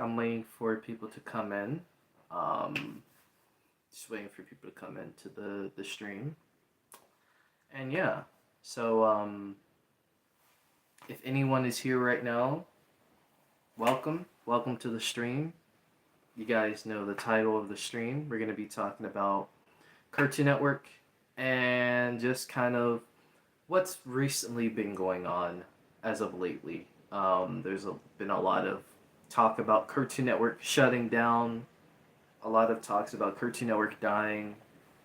I'm waiting for people to come in. Um, just waiting for people to come into the stream. And yeah, so if anyone is here right now, welcome. Welcome to the stream. You guys know the title of the stream. We're going to be talking about Cartoon Network and just kind of what's recently been going on as of lately. Been a lot of talk about Cartoon Network shutting down, a lot of talks about Cartoon Network dying,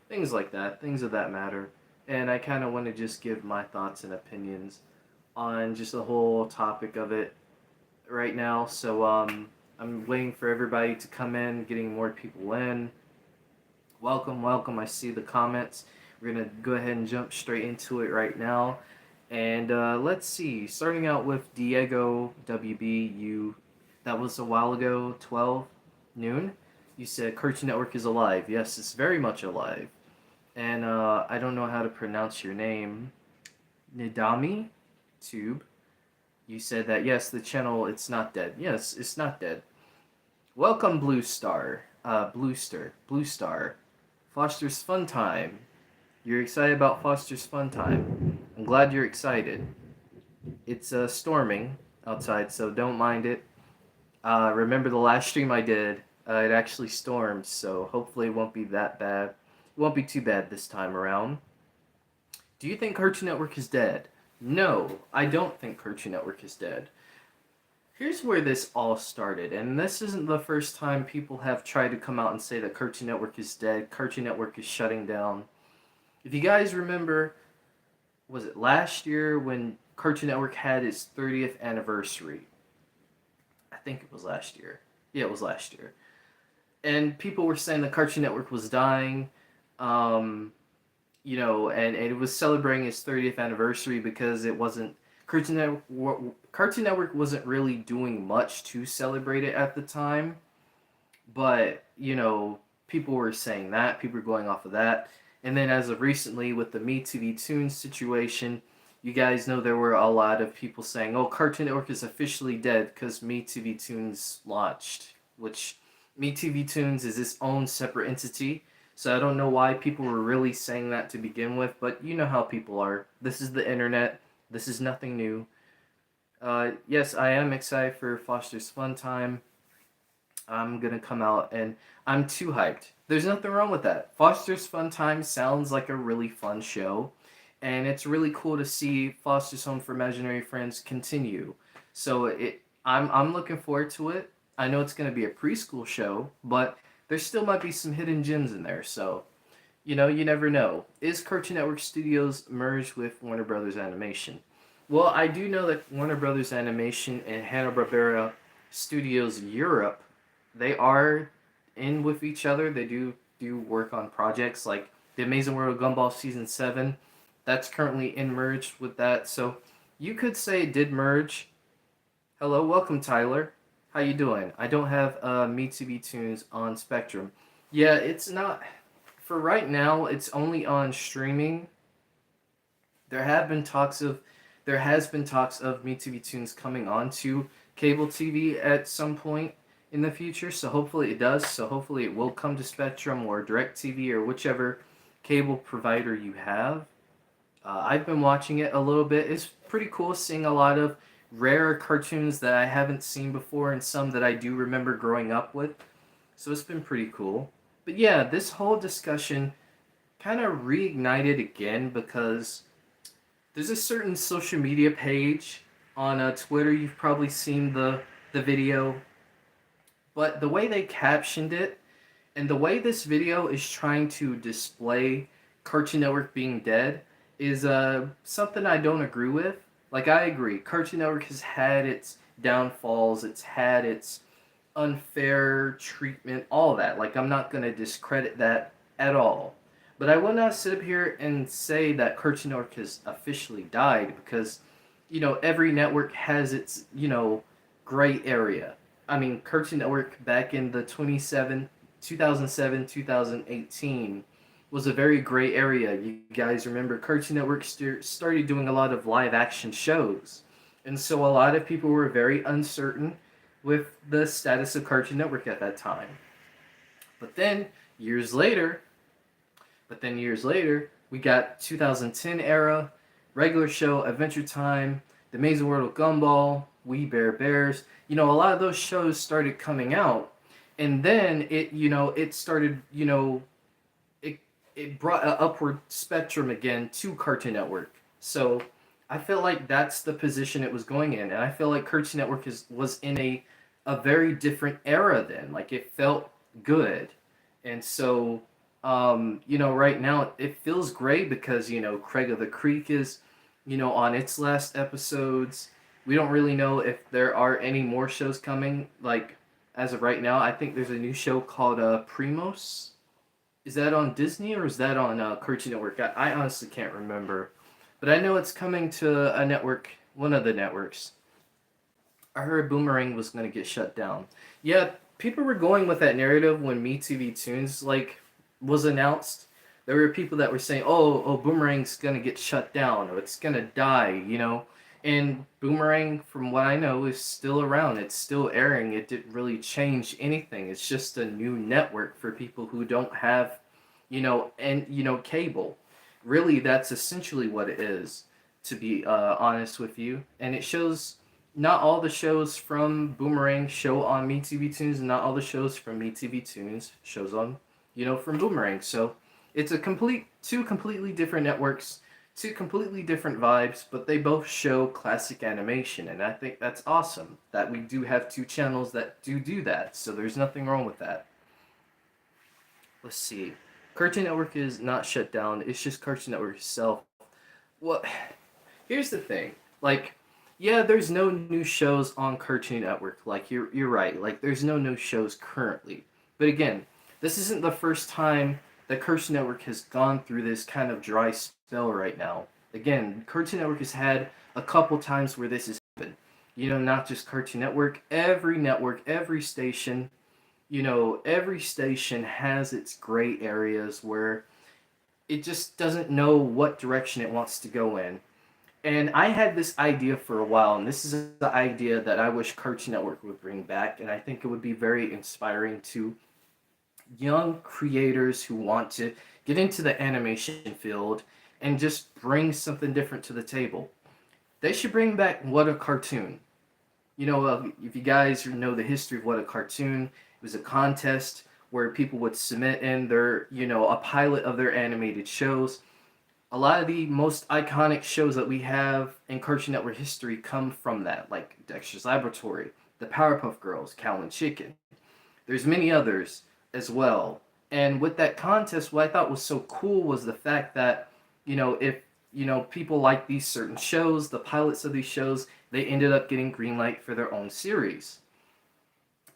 things like that, things of that matter. And I kind of want to just give my thoughts and opinions on just the whole topic of it right now. So I'm waiting for everybody to come in, getting more people in. Welcome, welcome. I see the comments. We're going to go ahead and jump straight into it right now. And let's see, starting out with Diego WB, that was a while ago, 12 noon. You said Cartoon Network is alive. Yes, it's very much alive. And I don't know how to pronounce your name. Nidami Tube. You said that, yes, the channel, it's not dead. Yes, it's not dead. Welcome, Blue Star. Blue Star. Foster's Fun Time. You're excited about Foster's Fun Time. I'm glad you're excited. It's storming outside, so don't mind it. Remember the last stream I did, it actually stormed, so hopefully it won't be that bad. It won't be too bad this time around. Do you think Cartoon Network is dead? No, I don't think Cartoon Network is dead. Here's where this all started, and this isn't the first time people have tried to come out and say that Cartoon Network is dead, Cartoon Network is shutting down. If you guys remember, was it last year when Cartoon Network had its 30th anniversary? I think it was last year. Yeah, it was last year. And people were saying that Cartoon Network was dying, and it was celebrating its 30th anniversary because it wasn't Cartoon Network wasn't really doing much to celebrate it at the time, but people were saying that, people were going off of that. And then as of recently with the MeTV Toons situation, you guys know there were a lot of people saying, oh, Cartoon Network is officially dead because MeTV Toons launched, which MeTV Toons is its own separate entity. So I don't know why people were really saying that to begin with, but you know how people are. This is the internet. This is nothing new. Yes, I am excited for Foster's Fun Time. I'm going to come out and I'm too hyped. There's nothing wrong with that. Foster's Fun Time sounds like a really fun show. And it's really cool to see Foster's Home for Imaginary Friends continue. So I'm looking forward to it. I know it's going to be a preschool show, but there still might be some hidden gems in there. So, you never know. Is Cartoon Network Studios merged with Warner Brothers Animation? Well, I do know that Warner Brothers Animation and Hanna-Barbera Studios Europe, they are in with each other. They do work on projects like The Amazing World of Gumball Season 7. That's currently in merged with that. So you could say it did merge. Hello, welcome, Tyler. How you doing? I don't have MeTV Toons on Spectrum. Yeah, it's not... For right now, it's only on streaming. There has been talks of MeTV Toons coming onto cable TV at some point in the future, so hopefully it does. So hopefully it will come to Spectrum or DirecTV or whichever cable provider you have. I've been watching it a little bit. It's pretty cool seeing a lot of rare cartoons that I haven't seen before and some that I do remember growing up with. So it's been pretty cool. But yeah, this whole discussion kind of reignited again because there's a certain social media page on Twitter. You've probably seen the video. But the way they captioned it and the way this video is trying to display Cartoon Network being dead is something I don't agree with. Like, I agree. Cartoon Network has had its downfalls. It's had its unfair treatment, all that. Like, I'm not going to discredit that at all. But I will not sit up here and say that Cartoon Network has officially died because, every network has its, gray area. I mean, Cartoon Network back in the 2007, 2018 was a very gray area. You guys remember Cartoon Network started doing a lot of live action shows. And so a lot of people were very uncertain with the status of Cartoon Network at that time. But then years later, years later, we got 2010 era, regular show, Adventure Time, The Amazing World of Gumball, We Bare Bears. You know, a lot of those shows started coming out, and then it started, it it brought an upward spectrum again to Cartoon Network. So I feel like that's the position it was going in, and I feel like Cartoon Network was in a very different era then. Like it felt good, and so right now it feels great because Craig of the Creek is on its last episodes. We don't really know if there are any more shows coming. Like as of right now, I think there's a new show called Primos. Is that on Disney or is that on Cartoon Network? I honestly can't remember, but I know it's coming to a network, one of the networks. I heard Boomerang was going to get shut down. Yeah, people were going with that narrative when MeTV Toons was announced. There were people that were saying, "Oh, Boomerang's going to get shut down, or it's going to die." And Boomerang, from what I know, is still around. It's still airing. It didn't really change anything. It's just a new network for people who don't have, cable. Really, that's essentially what it is, to be honest with you. And it shows not all the shows from Boomerang show on MeTV Toons, and not all the shows from MeTV Toons shows on, from Boomerang. So it's two completely different networks, two completely different vibes, but they both show classic animation, and I think that's awesome that we do have two channels that do that. So there's nothing wrong with that. Let's see. Cartoon Network is not shut down. It's just Cartoon Network itself. Well, here's the thing. Like, yeah, there's no new shows on Cartoon Network. Like, you're right. Like, there's no new shows currently. But again, this isn't the first time that Cartoon Network has gone through this kind of dry spell right now. Again, Cartoon Network has had a couple times where this has happened. Not just Cartoon network, every station has its gray areas where it just doesn't know what direction it wants to go in. And I had this idea for a while, and this is the idea that I wish Cartoon Network would bring back, and I think it would be very inspiring to young creators who want to get into the animation field and just bring something different to the table. They should bring back What a Cartoon. If you guys know the history of What a Cartoon, it was a contest where people would submit in a pilot of their animated shows. A lot of the most iconic shows that we have in Cartoon Network history come from that, like Dexter's Laboratory, the Powerpuff Girls, Cow and Chicken. There's many others as well. And with that contest, what I thought was so cool was the fact that, if people like these certain shows, the pilots of these shows, they ended up getting green light for their own series.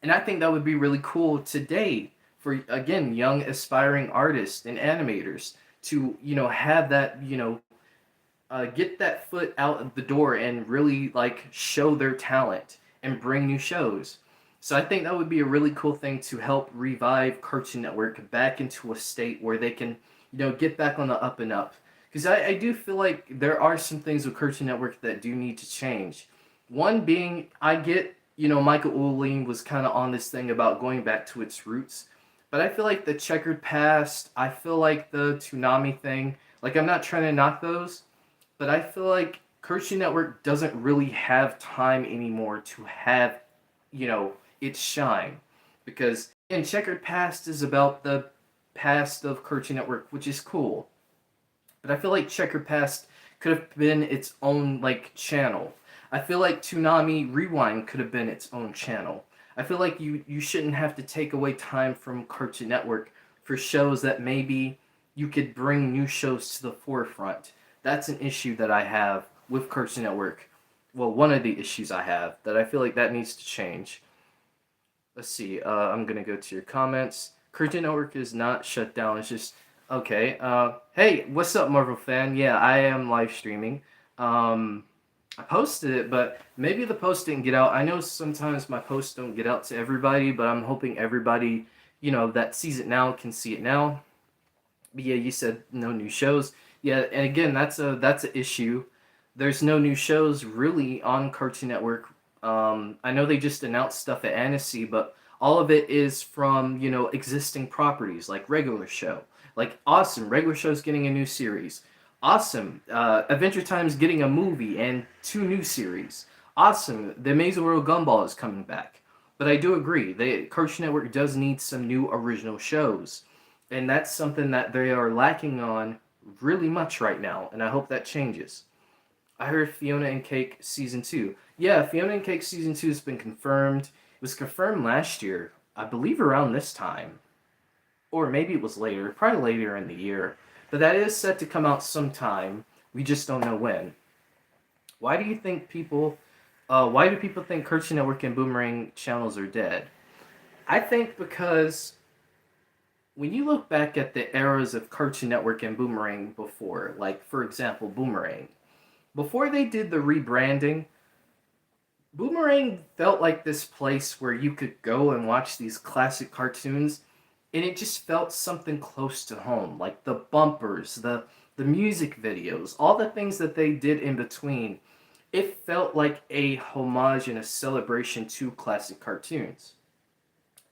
And I think that would be really cool today for, again, young aspiring artists and animators to, have that, get that foot out of the door and really show their talent and bring new shows. So I think that would be a really cool thing to help revive Cartoon Network back into a state where they can, get back on the up and up. Because I do feel like there are some things with Cartoon Network that do need to change. One being, I get, Michael Ouweleen was kind of on this thing about going back to its roots. But I feel like the Checkered Past, I feel like the Toonami thing, I'm not trying to knock those, but I feel like Cartoon Network doesn't really have time anymore to have, its shine. Because, and Checkered Past is about the past of Cartoon Network, which is cool. But I feel like Checkered Past could have been its own, channel. I feel like Toonami Rewind could have been its own channel. I feel like you shouldn't have to take away time from Cartoon Network for shows that maybe you could bring new shows to the forefront. That's an issue that I have with Cartoon Network. Well, one of the issues I have that I feel like that needs to change. Let's see. I'm going to go to your comments. Cartoon Network is not shut down. It's just, okay. Hey, what's up, Marvel fan? Yeah, I am live streaming. I posted it, but maybe the post didn't get out. I know sometimes my posts don't get out to everybody, but I'm hoping everybody, that sees it now can see it now. But yeah, you said no new shows. Yeah, and again, that's an issue. There's no new shows really on Cartoon Network I know they just announced stuff at Annecy, but all of it is from, existing properties like Regular Show. Like, awesome, Regular Show's getting a new series. Awesome, Adventure Time's getting a movie and 2 new series. Awesome, The Amazing World Gumball is coming back. But I do agree, Cartoon Network does need some new original shows. And that's something that they are lacking on really much right now, and I hope that changes. I heard Fiona and Cake season 2. Yeah, Fiona and Cake season 2 has been confirmed. It was confirmed last year, I believe around this time. Or maybe it was later, probably later in the year. But that is set to come out sometime. We just don't know when. Why do you think people why do people think Cartoon Network and Boomerang channels are dead? I think because when you look back at the eras of Cartoon Network and Boomerang before, like for example, Boomerang, before they did the rebranding, Boomerang felt like this place where you could go and watch these classic cartoons, and it just felt something close to home, like the bumpers, the music videos, all the things that they did in between. It felt like a homage and a celebration to classic cartoons.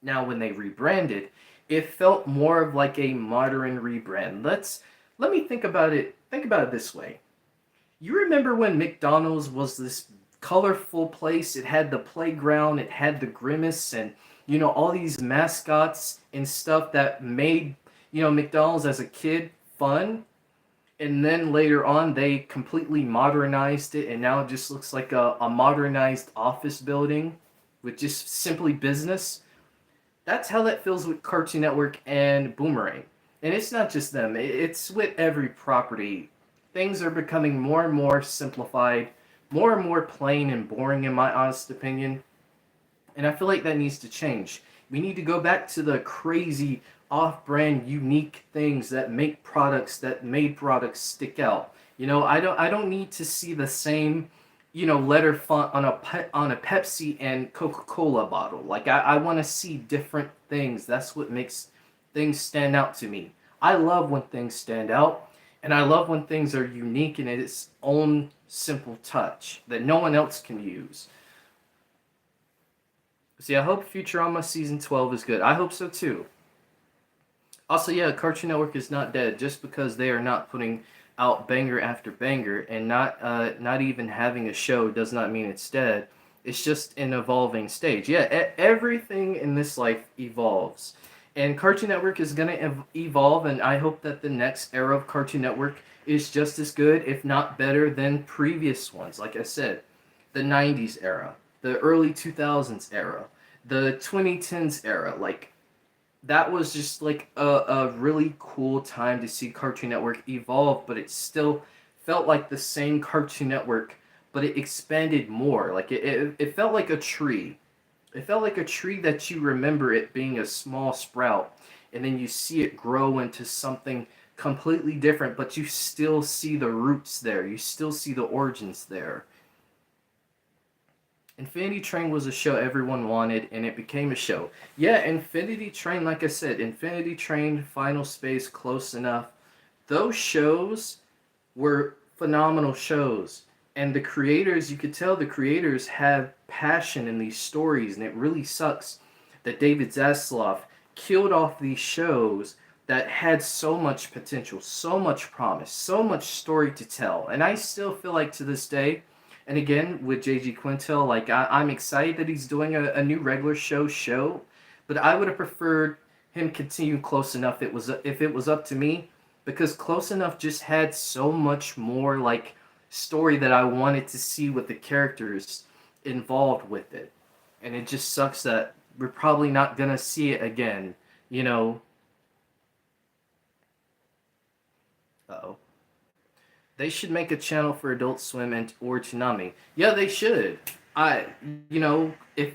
Now, when they rebranded, it felt more of like a modern rebrand. Let me think about it. Think about it this way. You remember when McDonald's was this colorful place? It had the playground, it had the Grimace, and all these mascots and stuff that made McDonald's as a kid fun. And then later on, they completely modernized it, and now it just looks like a modernized office building with just simply business. That's how that feels with Cartoon Network and Boomerang. And it's not just them, it's with every property. Things are becoming more and more simplified, more and more plain and boring, in my honest opinion. And I feel like that needs to change. We need to go back to the crazy, off-brand, unique things that made products stick out. I don't need to see the same, letter font on a Pepsi and Coca-Cola bottle. Like I want to see different things. That's what makes things stand out to me. I love when things stand out, and I love when things are unique in its own simple touch that no one else can use. See, I hope Futurama season 12 is good. I hope so too. Also, yeah, Cartoon Network is not dead just because they are not putting out banger after banger, and not even having a show does not mean it's dead. It's just an evolving stage. Yeah, everything in this life evolves. And Cartoon Network is going to evolve, and I hope that the next era of Cartoon Network is just as good, if not better, than previous ones. Like I said, the 90s era, the early 2000s era, the 2010s era. Like, that was just like a really cool time to see Cartoon Network evolve, but it still felt like the same Cartoon Network, but it expanded more. Like, it felt like a tree. It felt like a tree that you remember it being a small sprout, and then you see it grow into something completely different, but you still see the roots there. You still see the origins there. Infinity Train was a show everyone wanted, and it became a show. Yeah, Infinity Train, like I said, Infinity Train, Final Space, Close Enough. Those shows were phenomenal shows. And the creators, you could tell the creators have passion in these stories, and it really sucks that David Zaslav killed off these shows that had so much potential, so much promise, so much story to tell. And I still feel like to this day, and again, with J.G. Quintel, like I'm excited that he's doing a new regular show, but I would have preferred him continue Close Enough. If it was up to me, because Close Enough just had so much more like story that I wanted to see with the characters involved with it. And it just sucks that we're probably not gonna see it again, you know. Uh-oh. They should make a channel for Adult Swim and or Toonami. Yeah, they should. If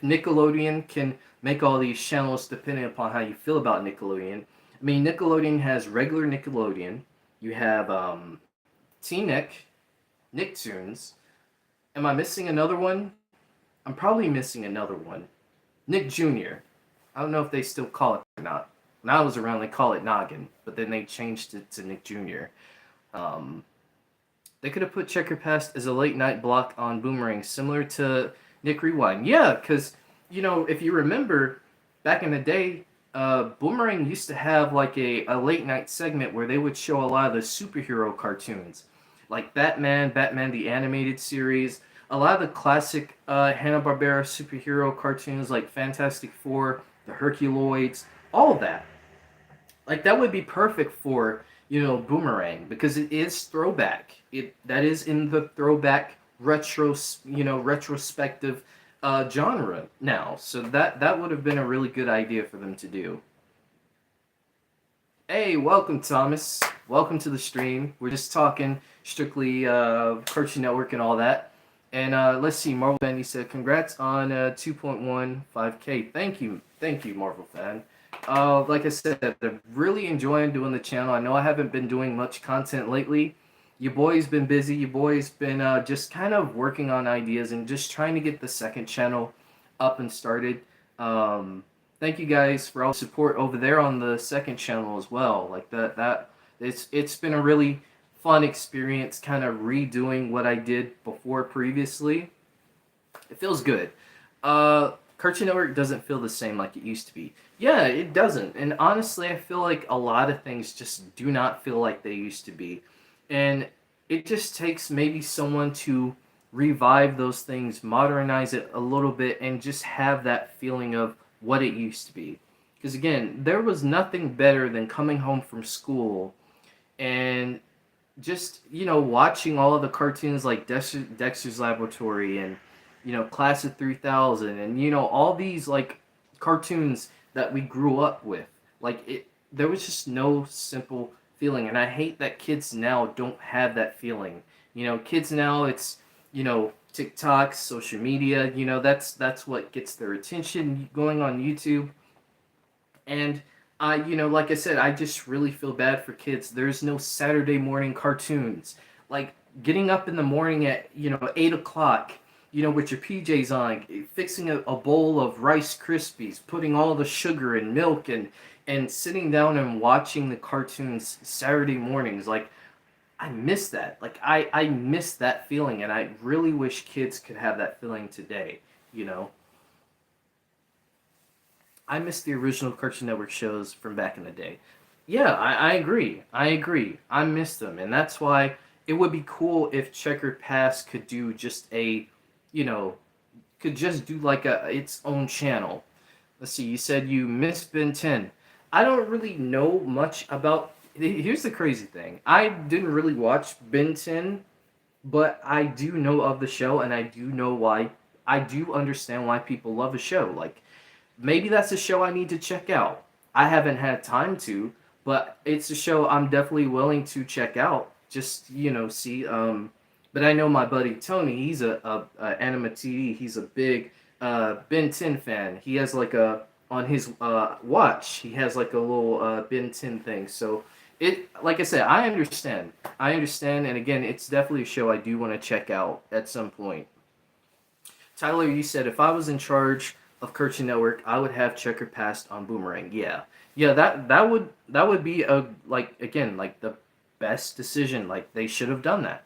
Nickelodeon can make all these channels depending upon how you feel about Nickelodeon. I mean, Nickelodeon has regular Nickelodeon. You have Teen Nicktoons. Am I missing another one? I'm probably missing another one. Nick Jr. I don't know if they still call it or not. When I was around, they call it Noggin, but then they changed it to Nick Jr. They could have put Checker Past as a late night block on Boomerang, similar to Nick Rewind. Yeah, because, if you remember, back in the day, Boomerang used to have like a late night segment where they would show a lot of the superhero cartoons, like Batman the Animated Series, a lot of the classic Hanna-Barbera superhero cartoons like Fantastic Four, the Herculoids, all of that. Like that would be perfect for Boomerang because it is throwback. That is in the throwback retrospective genre now. So that would have been a really good idea for them to do. Hey, welcome Thomas. Welcome to the stream. We're just talking strictly Cartoon Network and all that. And let's see, Marvel Fan, you said congrats on 2.15K. Thank you, Marvel Fan. Like I said, I'm really enjoying doing the channel. I know I haven't been doing much content lately. Your boy's been busy. Your boy's been just kind of working on ideas and just trying to get the second channel up and started. Thank you guys for all the support over there on the second channel as well. Like it's been a really fun experience kind of redoing what I did before previously. It feels good. Cartoon Network doesn't feel the same like it used to be. Yeah, it doesn't. And honestly, I feel like a lot of things just do not feel like they used to be. And it just takes maybe someone to revive those things, modernize it a little bit, and just have that feeling of what it used to be. Because again, there was nothing better than coming home from school and just, watching all of the cartoons like Dexter's Laboratory and, Class of 3000 and, all these, like, cartoons that we grew up with. Like, there was just no simple feeling. And I hate that kids now don't have that feeling. Kids now, it's, TikTok, social media, that's what gets their attention going on YouTube. And like I said, I just really feel bad for kids. There's no Saturday morning cartoons. Like getting up in the morning at 8 o'clock, with your PJs on, fixing a bowl of Rice Krispies, putting all the sugar and milk, and sitting down and watching the cartoons Saturday mornings. Like I miss that. Like I miss that feeling, and I really wish kids could have that feeling today. I miss the original Cartoon Network shows from back in the day. Yeah, I agree. I miss them, and that's why it would be cool if Checkered Past could do just could just do like its own channel. Let's see. You said you miss Ben 10. I don't really know much about. Here's the crazy thing. I didn't really watch Ben 10, but I do know of the show, and I do know why. I do understand why people love a show. Like maybe that's a show I need to check out. I haven't had time to, but it's a show I'm definitely willing to check out. Just see. But I know my buddy Tony. He's a anime TV. He's a big Ben 10 fan. He has like on his watch. He has like a little Ben 10 thing. So like I said, I understand. And again, it's definitely a show I do want to check out at some point. Tyler, you said if I was in charge of Cartoon Network, I would have Checkered Past on Boomerang. Yeah, that would be like the best decision. Like they should have done that.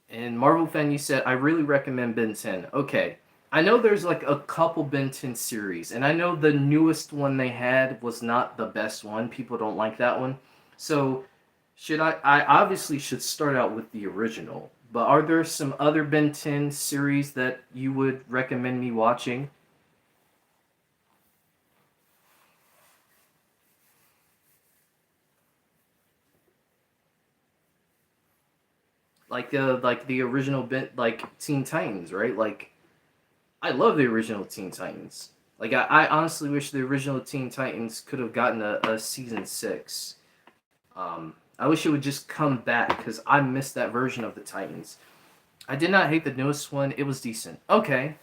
And Marvel Fan, you said I really recommend Ben 10. Okay, I know there's like a couple Ben 10 series, and I know the newest one they had was not the best one. People don't like that one. So I obviously should start out with the original. But are there some other Ben 10 series that you would recommend me watching? Like the original Ben, like Teen Titans, right? Like I love the original Teen Titans. Like I honestly wish the original Teen Titans could have gotten a season 6. I wish it would just come back because I missed that version of the Titans. I did not hate the newest one. It was decent. Okay.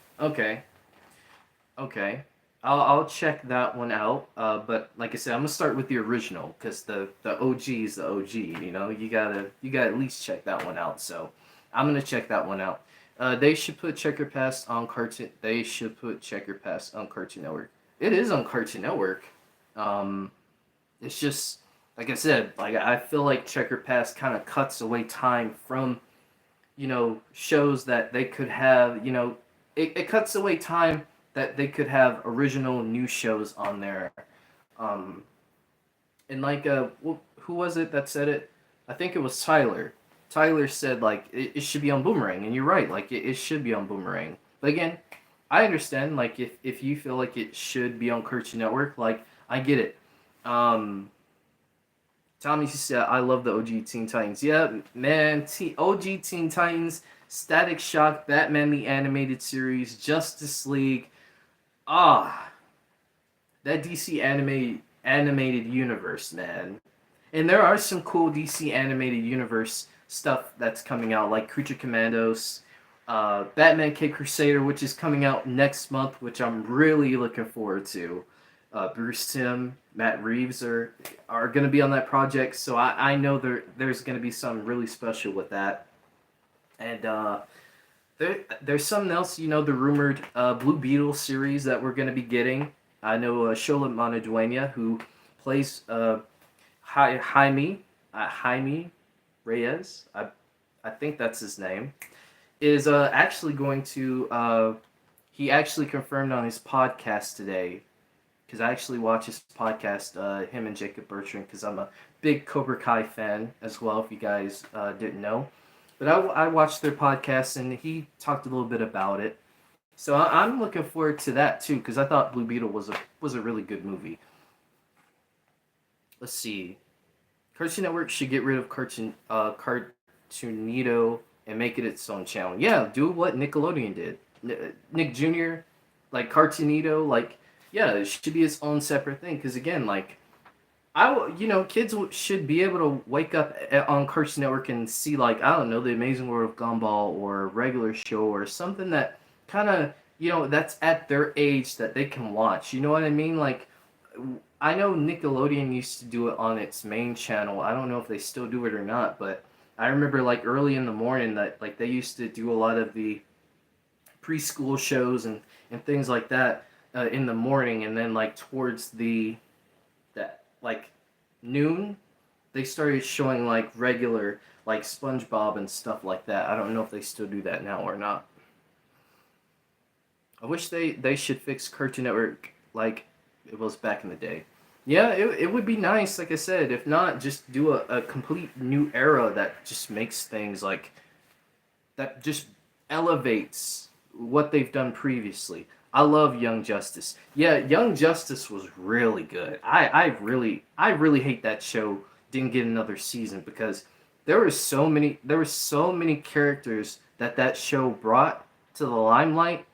I'll check that one out. But like I said, I'm gonna start with the original because the OG is the OG. You gotta at least check that one out. So I'm gonna check that one out. They should put Checker Pass on Cartoon. They should put Checker Pass on Cartoon Network. It is on Cartoon Network. It's just like I said. Like I feel like Checker Pass kind of cuts away time from shows that they could have, it cuts away time that they could have original new shows on there. Um, and like who was it that said it? I think it was Tyler. Tyler said like it should be on Boomerang, and you're right. Like it should be on Boomerang. But again, I understand. Like if you feel like it should be on Cartoon Network, like I get it. Um, Tommy said, "I love the OG Teen Titans." Yeah, man, OG Teen Titans, Static Shock, Batman the Animated Series, Justice League. Ah, that DC animated universe, man. And there are some cool DC animated universe stuff that's coming out, like Creature Commandos, Batman Kid Crusader, which is coming out next month, which I'm really looking forward to. Bruce Timm, Matt Reeves are going to be on that project, so I know there's going to be something really special with that. And there's something else, the rumored Blue Beetle series that we're going to be getting. I know Shola Monaduena, who plays Jaime Reyes, I think that's his name, is actually going to. He actually confirmed on his podcast today, because I actually watch his podcast, him and Jacob Bertrand, because I'm a big Cobra Kai fan as well, if you guys didn't know. But I watched their podcast, and he talked a little bit about it. So I'm looking forward to that, too, because I thought Blue Beetle was a really good movie. Let's see. Cartoon Network should get rid of Cartoonito and make it its own channel. Yeah, do what Nickelodeon did. Nick Jr., like Cartoonito, like, yeah, it should be its own separate thing. Because again, like, kids should be able to wake up on Cartoon Network and see, like, I don't know, The Amazing World of Gumball or a regular show or something that kind of, that's at their age that they can watch. You know what I mean? Like, I know Nickelodeon used to do it on its main channel. I don't know if they still do it or not, but I remember like early in the morning that like they used to do a lot of the preschool shows and things like that in the morning, and then like towards that like noon, they started showing like regular like SpongeBob and stuff like that. I don't know if they still do that now or not. I wish they should fix Cartoon Network like it was back in the day. Yeah, it would be nice, like I said. If not, just do a complete new era that just makes things like that just elevates what they've done previously. I love Young Justice. Yeah, Young Justice was really good. I really hate that show didn't get another season because there were so many characters that show brought to the limelight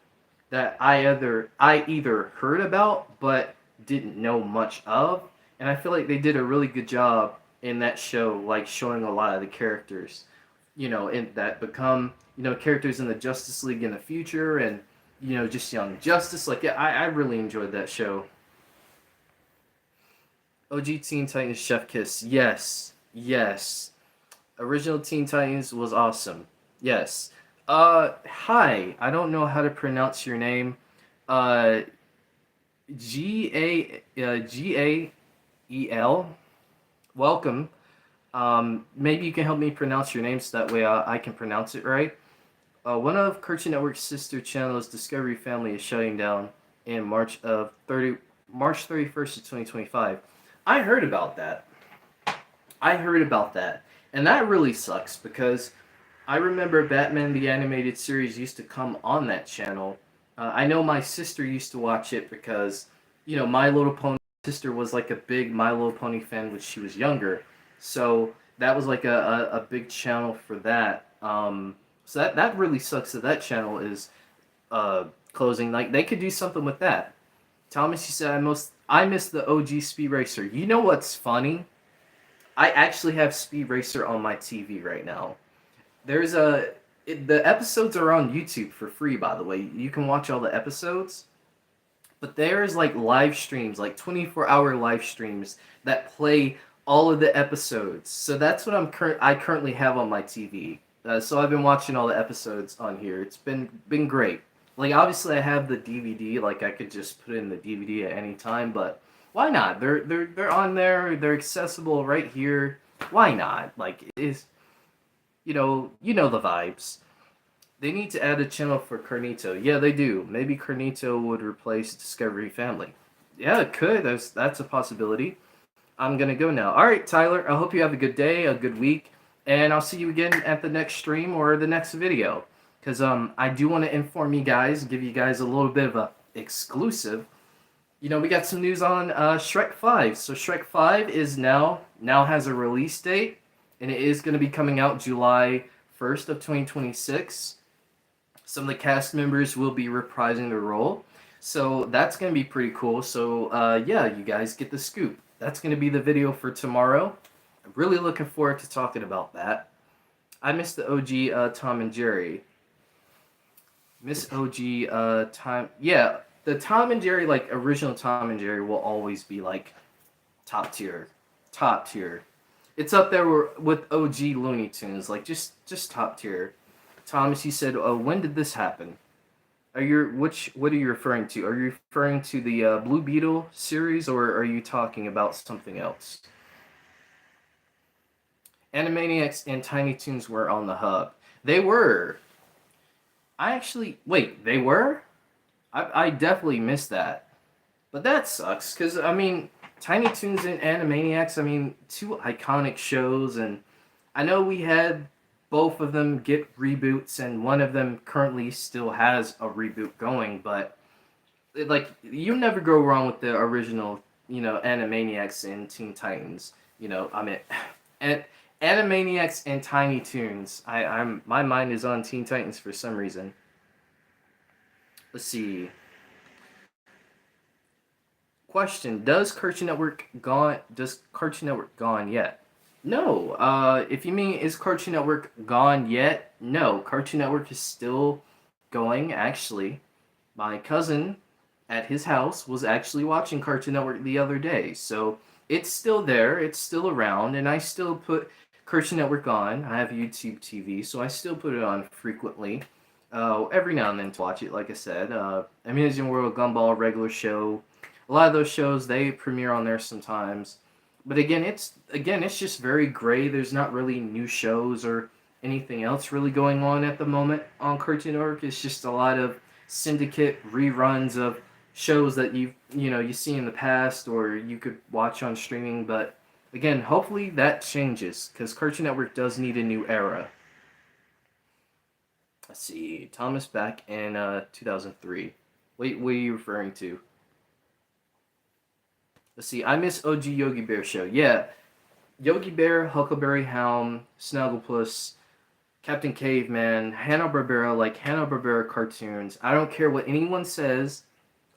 that I either heard about but didn't know much of, and I feel like they did a really good job in that show, like showing a lot of the characters, in that become characters in the Justice League in the future, and just Young Justice. Like, yeah, I really enjoyed that show. OG Teen Titans Chef Kiss, yes, yes. Original Teen Titans was awesome, yes. Hi. I don't know how to pronounce your name. Uh, Gael. Welcome. Maybe you can help me pronounce your name so that way I can pronounce it right. One of Cartoon Network's sister channels, Discovery Family, is shutting down in March 31st of 2025. I heard about that. And that really sucks because I remember Batman the Animated Series used to come on that channel. I know my sister used to watch it because, My Little Pony sister was like a big My Little Pony fan when she was younger. So that was like a big channel for that. So that really sucks that channel is closing. Like, they could do something with that. Thomas, you said I miss the OG Speed Racer. You know what's funny? I actually have Speed Racer on my TV right now. The episodes are on YouTube for free, by the way. You can watch all the episodes. But there's like live streams, like 24-hour live streams that play all of the episodes. So that's what I currently have on my TV. So I've been watching all the episodes on here. It's been great. Like, obviously I have the DVD, like I could just put in the DVD at any time, but why not? They're on there, they're accessible right here. Why not? Like, you know the vibes. They need to add a channel for Carnito. Yeah, they do. Maybe Carnito would replace Discovery Family. Yeah, it could. That's a possibility. I'm gonna go now. All right, Tyler. I hope you have a good day, a good week, and I'll see you again at the next stream or the next video. Cause I do want to inform you guys, give you guys a little bit of a exclusive. You know, we got some news on Shrek 5. So Shrek 5 is now has a release date, and it is going to be coming out July 1st of 2026. Some of the cast members will be reprising their role. So that's going to be pretty cool. So yeah, you guys get the scoop. That's going to be the video for tomorrow. I'm really looking forward to talking about that. I miss the OG Tom and Jerry. Miss OG time. Yeah, the Tom and Jerry, like original Tom and Jerry, will always be like top tier. Top tier. It's up there with OG Looney Tunes, like just top tier. Thomas, you said, when did this happen? What are you referring to? Are you referring to the Blue Beetle series, or are you talking about something else? Animaniacs and Tiny Toons were on the hub. They were. I actually wait. They were. I definitely missed that, but that sucks because I mean, Tiny Toons and Animaniacs. I mean, two iconic shows, and I know we had both of them get reboots, and one of them currently still has a reboot going. But like, you never go wrong with the original, you know, Animaniacs and Teen Titans. You know, I mean, and Animaniacs and Tiny Toons. I'm my mind is on Teen Titans for some reason. Let's see. Question: Does Cartoon Network gone? Does Cartoon Network gone yet? No. If you mean is Cartoon Network gone yet? No. Cartoon Network is still going. Actually, my cousin at his house was actually watching Cartoon Network the other day, so it's still there. It's still around, and I still put Cartoon Network on. I have YouTube TV, so I still put it on frequently. Every now and then to watch it, like I said. Amazing World, Gumball, regular show. A lot of those shows they premiere on there sometimes. But again, it's just very gray. There's not really new shows or anything else really going on at the moment on Cartoon Network. It's just a lot of syndicate reruns of shows that you see in the past or you could watch on streaming. But again, hopefully that changes because Cartoon Network does need a new era. Let's see, Thomas back in 2003. Wait, what are you referring to? Let's see, I miss OG Yogi Bear show. Yeah, Yogi Bear, Huckleberry Hound, Snagglepuss, Captain Caveman, Hanna-Barbera, like Hanna-Barbera cartoons. I don't care what anyone says.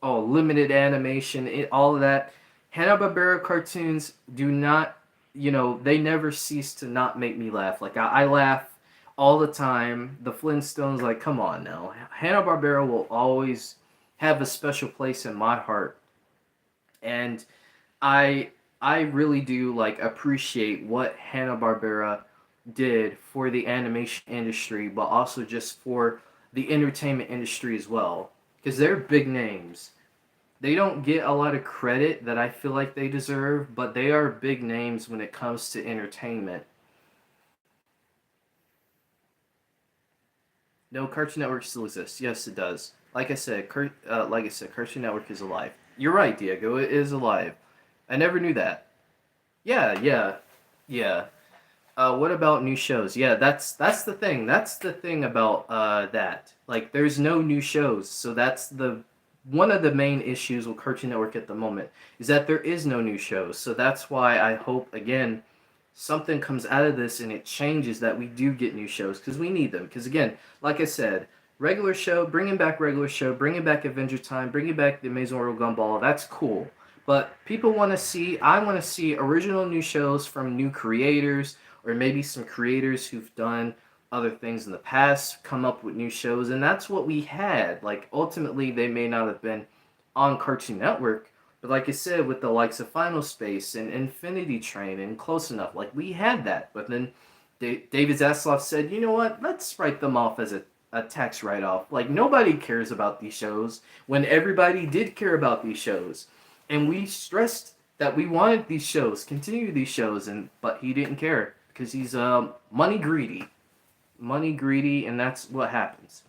Oh, limited animation, all of that. Hanna-Barbera cartoons do not, they never cease to not make me laugh. Like, I laugh all the time. The Flintstones, like, come on now. Hanna-Barbera will always have a special place in my heart. And I really do like appreciate what Hanna-Barbera did for the animation industry, but also just for the entertainment industry as well, because they're big names. They don't get a lot of credit that I feel like they deserve, but they are big names when it comes to entertainment. No, Cartoon Network still exists. Yes, it does. Like I said, Cartoon Network is alive. You're right, Diego. It is alive. I never knew that. Yeah, yeah, yeah. What about new shows? Yeah, that's the thing. That's the thing about that. Like, there's no new shows, so that's the one of the main issues with Cartoon Network at the moment is that there is no new shows. So that's why I hope again something comes out of this and it changes that we do get new shows because we need them. Because again, like I said, regular show, bringing back regular show, bringing back Adventure Time, bringing back the Amazing World Gumball. That's cool. But people want to see, I want to see original new shows from new creators or maybe some creators who've done other things in the past come up with new shows. And that's what we had. Like, ultimately, they may not have been on Cartoon Network, but like I said, with the likes of Final Space and Infinity Train and Close Enough, like, we had that. But then David Zaslav said, you know what, let's write them off as a tax write-off. Like, nobody cares about these shows when everybody did care about these shows. And we stressed that we wanted these shows, continue these shows, but he didn't care because he's money greedy. money greedy, and that's what happens.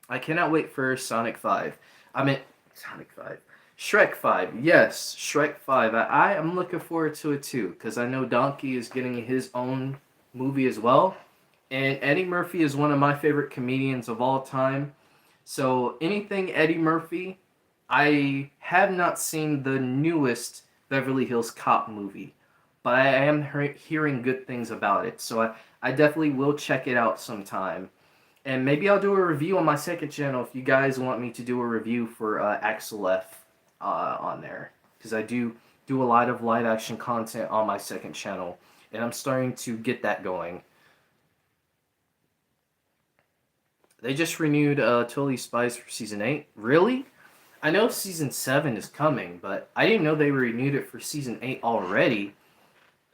I cannot wait for Sonic 5. I mean, Sonic 5. Shrek 5. Yes, Shrek 5. I am looking forward to it too, because I know Donkey is getting his own movie as well. And Eddie Murphy is one of my favorite comedians of all time. So anything Eddie Murphy, I have not seen the newest Beverly Hills Cop movie, but I am hearing good things about it. So I definitely will check it out sometime. And maybe I'll do a review on my second channel if you guys want me to do a review for Axel F on there. Because I do a lot of live action content on my second channel. And I'm starting to get that going. They just renewed Totally Spies for Season 8. Really? I know Season 7 is coming, but I didn't know they renewed it for Season 8 already.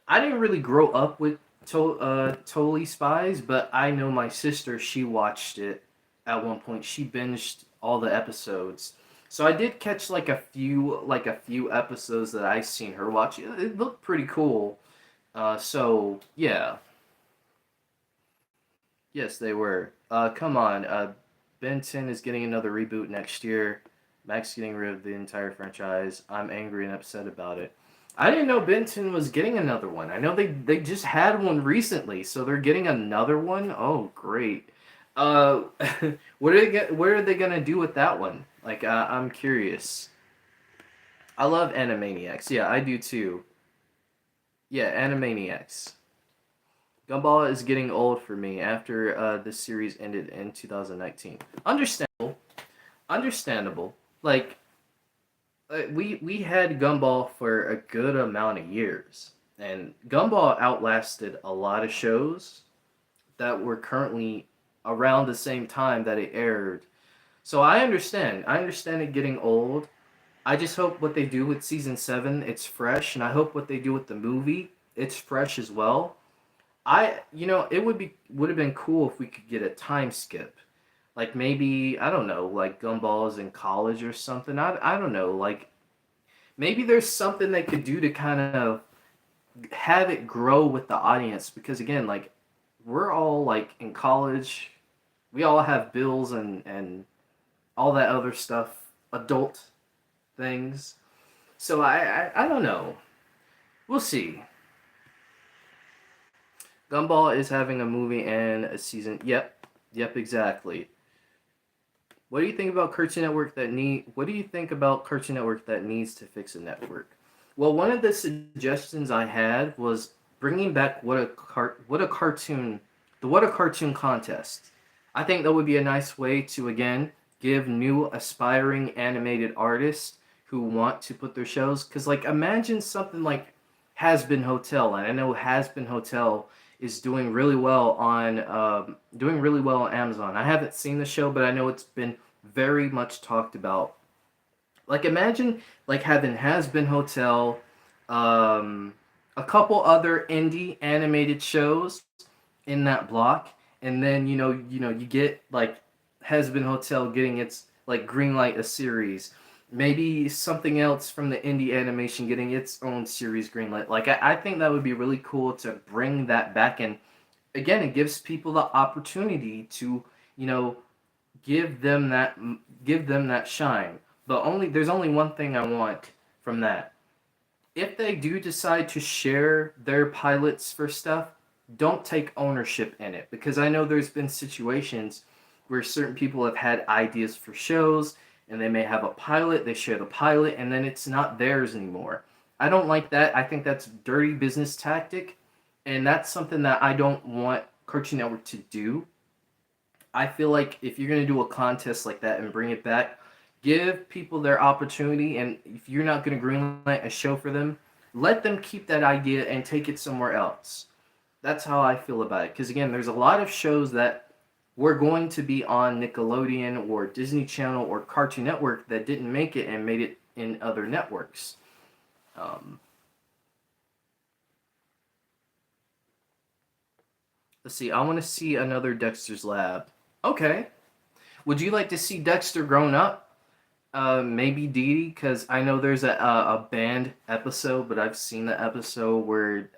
I didn't really grow up with Totally Spies, but I know my sister, she watched it at one point. She binged all the episodes. So I did catch like a few episodes that I seen her watch. It looked pretty cool. So yeah. Yes, they were. Come on. Ben 10 is getting another reboot next year. Max getting rid of the entire franchise. I'm angry and upset about it. I didn't know Ben 10 was getting another one. I know they just had one recently, so they're getting another one. Oh, great. Uh, what are they gonna do with that one? Like, I'm curious. I love Animaniacs. Yeah, I do too. Yeah, Animaniacs. Gumball is getting old for me after the series ended in 2019. Understandable. Understandable. Like, we had Gumball for a good amount of years, and Gumball outlasted a lot of shows that were currently around the same time that it aired. So I understand. I understand it getting old. I just hope what they do with season 7, it's fresh, and I hope what they do with the movie, it's fresh as well. It would have been cool if we could get a time skip. Like maybe, I don't know, like Gumball is in college or something. I don't know, like maybe there's something they could do to kind of have it grow with the audience because again, like we're all like in college, we all have bills and all that other stuff, adult things. So I don't know. We'll see. Gumball is having a movie and a season. Yep, exactly. What do you think about Cartoon Network that need? What do you think about Cartoon Network that needs to fix a network? Well, one of the suggestions I had was bringing back what a cartoon contest. I think that would be a nice way to again give new aspiring animated artists who want to put their shows because like imagine something like Has Been Hotel, and I know Has Been Hotel is doing really well on Amazon. I haven't seen the show, but I know it's been very much talked about. Like imagine like having Has Been Hotel, a couple other indie animated shows in that block, and then you get like Has Been Hotel getting its like greenlight a series. Maybe something else from the indie animation getting its own series greenlight. Like I think that would be really cool to bring that back and again it gives people the opportunity to you know give them that give them that shine. But only there's only one thing I want from that. If they do decide to share their pilots for stuff, don't take ownership in it because I know there's been situations where certain people have had ideas for shows and they may have a pilot, they share the pilot and then it's not theirs anymore. I don't like that. I think that's dirty business tactic and that's something that I don't want Cartoon Network to do. I feel like if you're going to do a contest like that and bring it back, give people their opportunity. And if you're not going to greenlight a show for them, let them keep that idea and take it somewhere else. That's how I feel about it. Because again, there's a lot of shows that were going to be on Nickelodeon or Disney Channel or Cartoon Network that didn't make it and made it in other networks. Um, let's see. I want to see another Dexter's Lab. Okay. Would you like to see Dexter grown up? Maybe Dee Dee, because I know there's a banned episode, but I've seen the episode where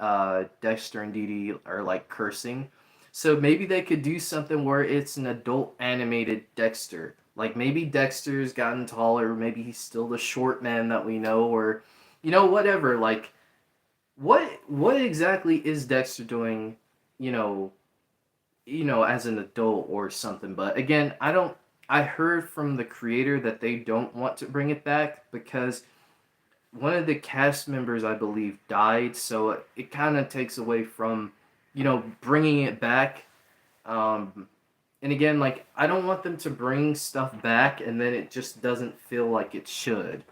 Dexter and Dee Dee are like cursing. So maybe they could do something where it's an adult animated Dexter. Like maybe Dexter's gotten taller, maybe he's still the short man that we know, or whatever. Like what exactly is Dexter doing, you know, as an adult or something. But again, I heard from the creator that they don't want to bring it back because one of the cast members, I believe, died, so it kind of takes away from, bringing it back. Um, and again, like, I don't want them to bring stuff back and then it just doesn't feel like it should.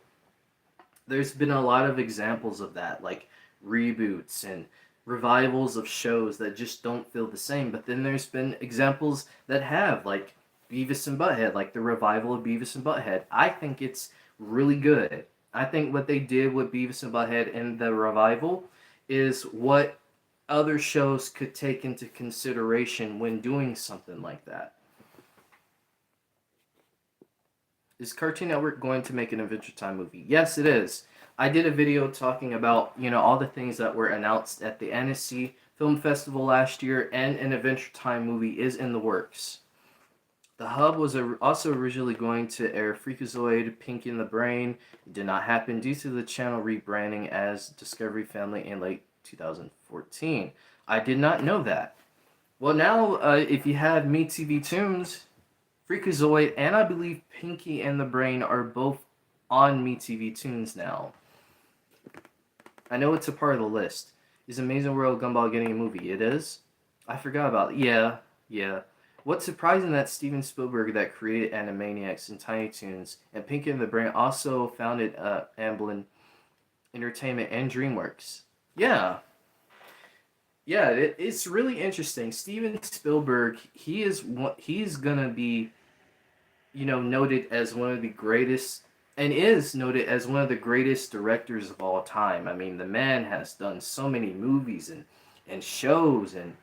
There's been a lot of examples of that, like reboots and revivals of shows that just don't feel the same. But then there's been examples that have, like Beavis and Butthead, like the revival of Beavis and Butthead. I think it's really good. I think what they did with Beavis and Butthead in the revival is what other shows could take into consideration when doing something like that. Is Cartoon Network going to make an Adventure Time movie? Yes, it is. I did a video talking about, all the things that were announced at the Annecy Film Festival last year, and an Adventure Time movie is in the works. The Hub was also originally going to air Freakazoid, Pinky and the Brain. It did not happen due to the channel rebranding as Discovery Family in late 2014. I did not know that. Well, now, if you have MeTV Tunes, Freakazoid and I believe Pinky and the Brain are both on MeTV Tunes now. I know it's a part of the list. Is Amazing World Gumball getting a movie? It is? I forgot about it. Yeah. What's surprising that Steven Spielberg, that created Animaniacs and Tiny Toons, and Pinky and the Brain, also founded Amblin Entertainment and DreamWorks. Yeah, it's really interesting. Steven Spielberg, he's gonna be, noted as one of the greatest, and is noted as one of the greatest directors of all time. I mean, the man has done so many movies and shows, and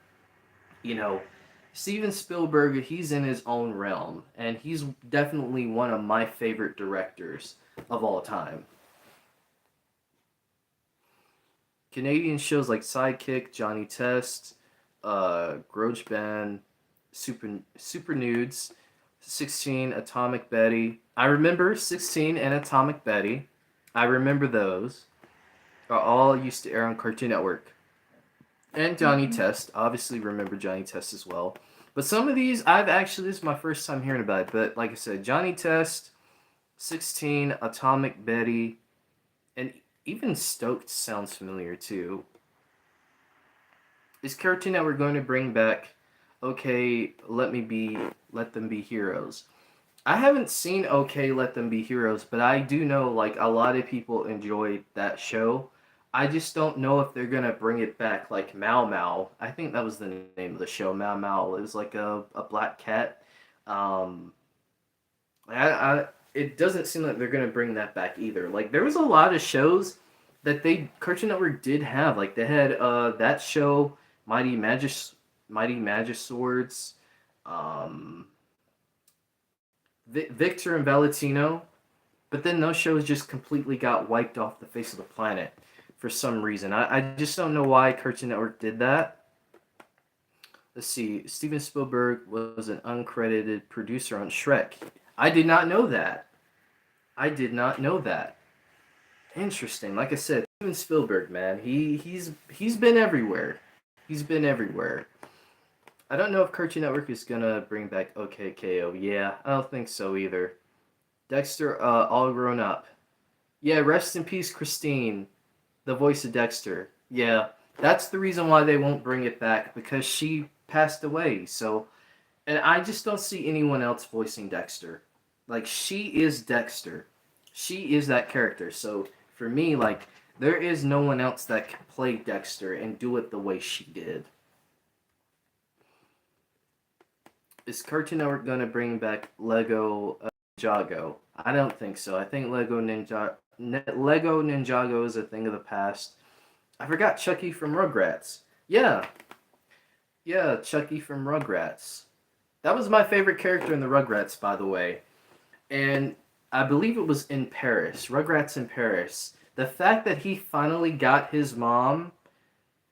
Steven Spielberg, he's in his own realm, and he's definitely one of my favorite directors of all time. Canadian shows like Sidekick, Johnny Test, Grudge Band, Super Nudes, 16, Atomic Betty. I remember 16 and Atomic Betty. I remember those. Are all used to air on Cartoon Network. And Johnny Test. Obviously remember Johnny Test as well. But some of these, this is my first time hearing about it. But like I said, Johnny Test, 16, Atomic Betty, and even Stoked sounds familiar too. Is Cartoon Network going to bring back Okay, Let Them Be Heroes? I haven't seen Okay, Let Them Be Heroes, but I do know like a lot of people enjoyed that show. I just don't know if they're gonna bring it back like Mau Mau. I think that was the name of the show, Mau Mau. It was like a black cat. Um, it doesn't seem like they're gonna bring that back either. Like there was a lot of shows that Cartoon Network did have. Like they had that show, Mighty Magiswords, um, Victor and Valentino, but then those shows just completely got wiped off the face of the planet for some reason. I just don't know why Cartoon Network did that. Let's see. Steven Spielberg was an uncredited producer on Shrek. I did not know that. Interesting. Like I said, Steven Spielberg, man, he's been everywhere. He's been everywhere. I don't know if Cartoon Network is gonna bring back OKKO. Yeah, I don't think so either. Dexter, all grown up. Yeah, rest in peace, Christine, the voice of Dexter. Yeah, that's the reason why they won't bring it back, because she passed away. So, and I just don't see anyone else voicing Dexter. Like, she is Dexter. She is that character. So, for me, like, there is no one else that can play Dexter and do it the way she did. Is Cartoon Network going to bring back Lego Ninjago? I don't think so. I think Lego Ninjago is a thing of the past. I forgot Chucky from Rugrats. Yeah, Chucky from Rugrats. That was my favorite character in the Rugrats, by the way. And I believe it was in Paris. Rugrats in Paris. The fact that he finally got his mom,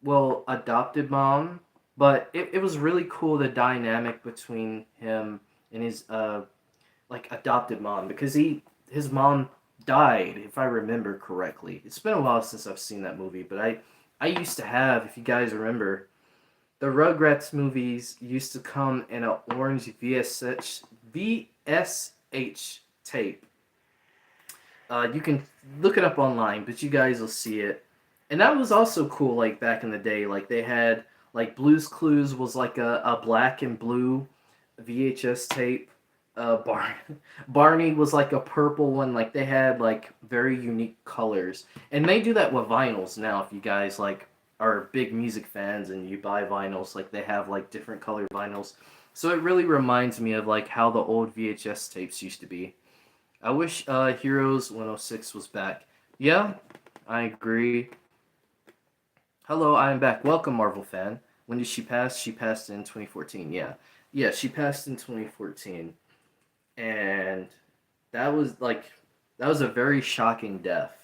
well, adopted mom, But it was really cool, the dynamic between him and his like adopted mom, because his mom died, if I remember correctly. It's been a while since I've seen that movie, but I used to have, if you guys remember, the Rugrats movies used to come in an orange VSH tape. You can look it up online, but you guys will see it. And that was also cool, like back in the day. Like they had like Blue's Clues was like a black and blue VHS tape. Barney was like a purple one. Like they had like very unique colors, and they do that with vinyls now. If you guys like are big music fans and you buy vinyls, like they have like different colored vinyls. So it really reminds me of like how the old VHS tapes used to be. I wish Heroes 106 was back. Yeah, I agree. Hello, I am back. Welcome, Marvel fan. When did she pass? She passed in 2014. Yeah. Yeah, she passed in 2014. And that was like that was a very shocking death.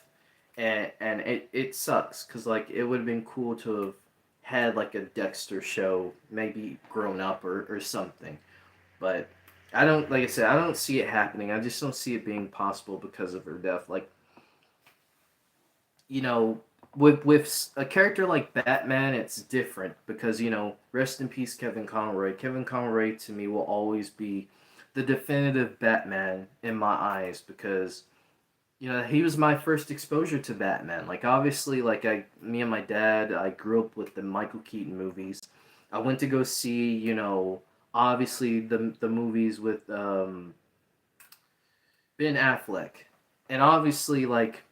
And it sucks cuz like it would have been cool to have had like a Dexter show, maybe grown up or something. But I don't, like I said, I don't see it happening. I just don't see it being possible because of her death. Like, you know, with a character like Batman, it's different because rest in peace, Kevin Conroy. Kevin Conroy to me will always be the definitive Batman in my eyes because he was my first exposure to Batman. Like obviously, like me and my dad, I grew up with the Michael Keaton movies. I went to go see, obviously the movies with Ben Affleck, and obviously like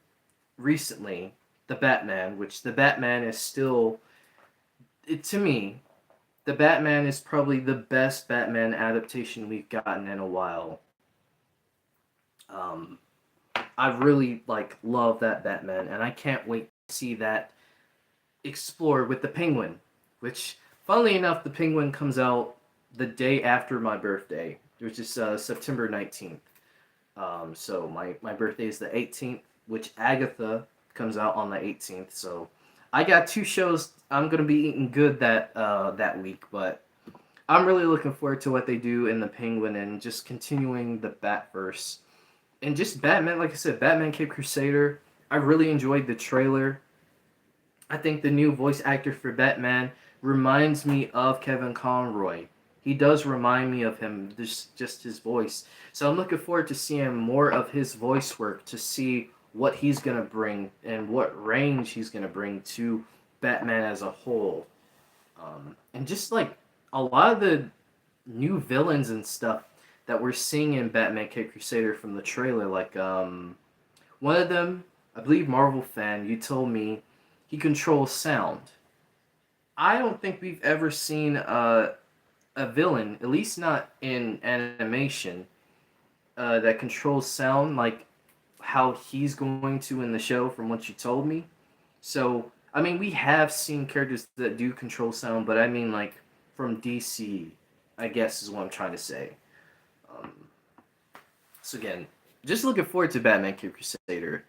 recently the Batman, which the Batman is still, to me, the Batman is probably the best Batman adaptation we've gotten in a while. Um, I really like love that Batman, and I can't wait to see that explored with the Penguin, which, funnily enough, the Penguin comes out the day after my birthday, which is September 19th. So my birthday is the 18th, which Agatha comes out on the 18th. So I got two shows. I'm gonna be eating good that week, but I'm really looking forward to what they do in the Penguin and just continuing the Batverse and just Batman. Like I said, Batman Cape Crusader. I really enjoyed the trailer. I think the new voice actor for Batman reminds me of Kevin Conroy. He does remind me of him, just his voice. So I'm looking forward to seeing more of his voice work to see what he's going to bring and what range he's going to bring to Batman as a whole. And just like a lot of the new villains and stuff that we're seeing in Batman Cape Crusader from the trailer, like one of them, I believe Marvel fan, you told me he controls sound. I don't think we've ever seen a villain, at least not in animation, that controls sound like how he's going to in the show from what you told me. So, I mean, we have seen characters that do control sound, but I mean, like, from DC, I guess is what I'm trying to say. Um, so, again, just looking forward to Batman Cape Crusader.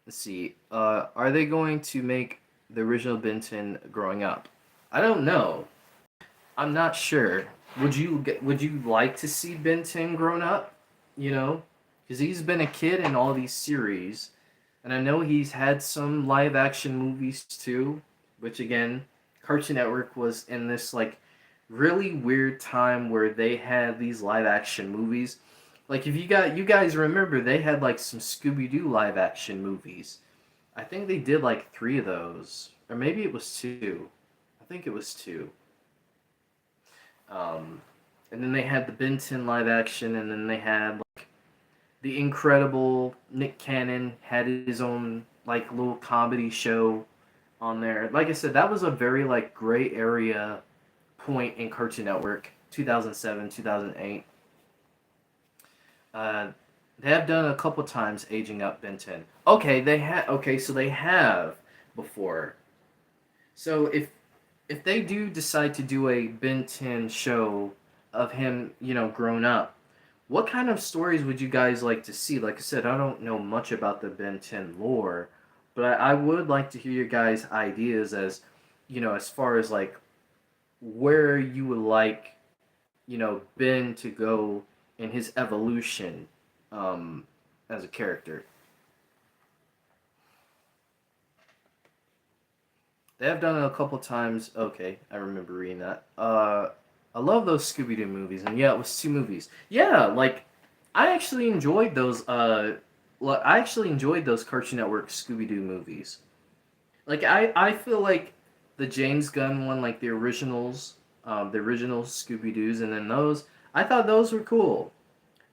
Let's see. Are they going to make the original Ben 10 growing up? I don't know. I'm not sure. Would you like to see Ben 10 grown up? Because he's been a kid in all these series, and I know he's had some live action movies too. Which again, Cartoon Network was in this like really weird time where they had these live action movies. Like if you guys remember, they had like some Scooby-Doo live action movies. I think they did like three of those, or maybe it was two. I think it was two. And then they had the Ben 10 live action, and then they had like the incredible Nick Cannon had his own like little comedy show on there. Like I said, that was a very like gray area point in Cartoon Network, 2007, 2008. They have done a couple times aging up Ben 10. Okay, so they have before. So if they do decide to do a Ben 10 show of him, grown up, what kind of stories would you guys like to see? Like I said, I don't know much about the Ben 10 lore, but I would like to hear your guys' ideas as far as like where you would like, Ben to go in his evolution as a character. They have done it a couple times. Okay, I remember reading that. I love those Scooby Doo movies, and yeah, it was two movies. Yeah, like I actually enjoyed those. I actually enjoyed those Cartoon Network Scooby Doo movies. Like I feel like the James Gunn one, like the original Scooby Doo's, and then those. I thought those were cool.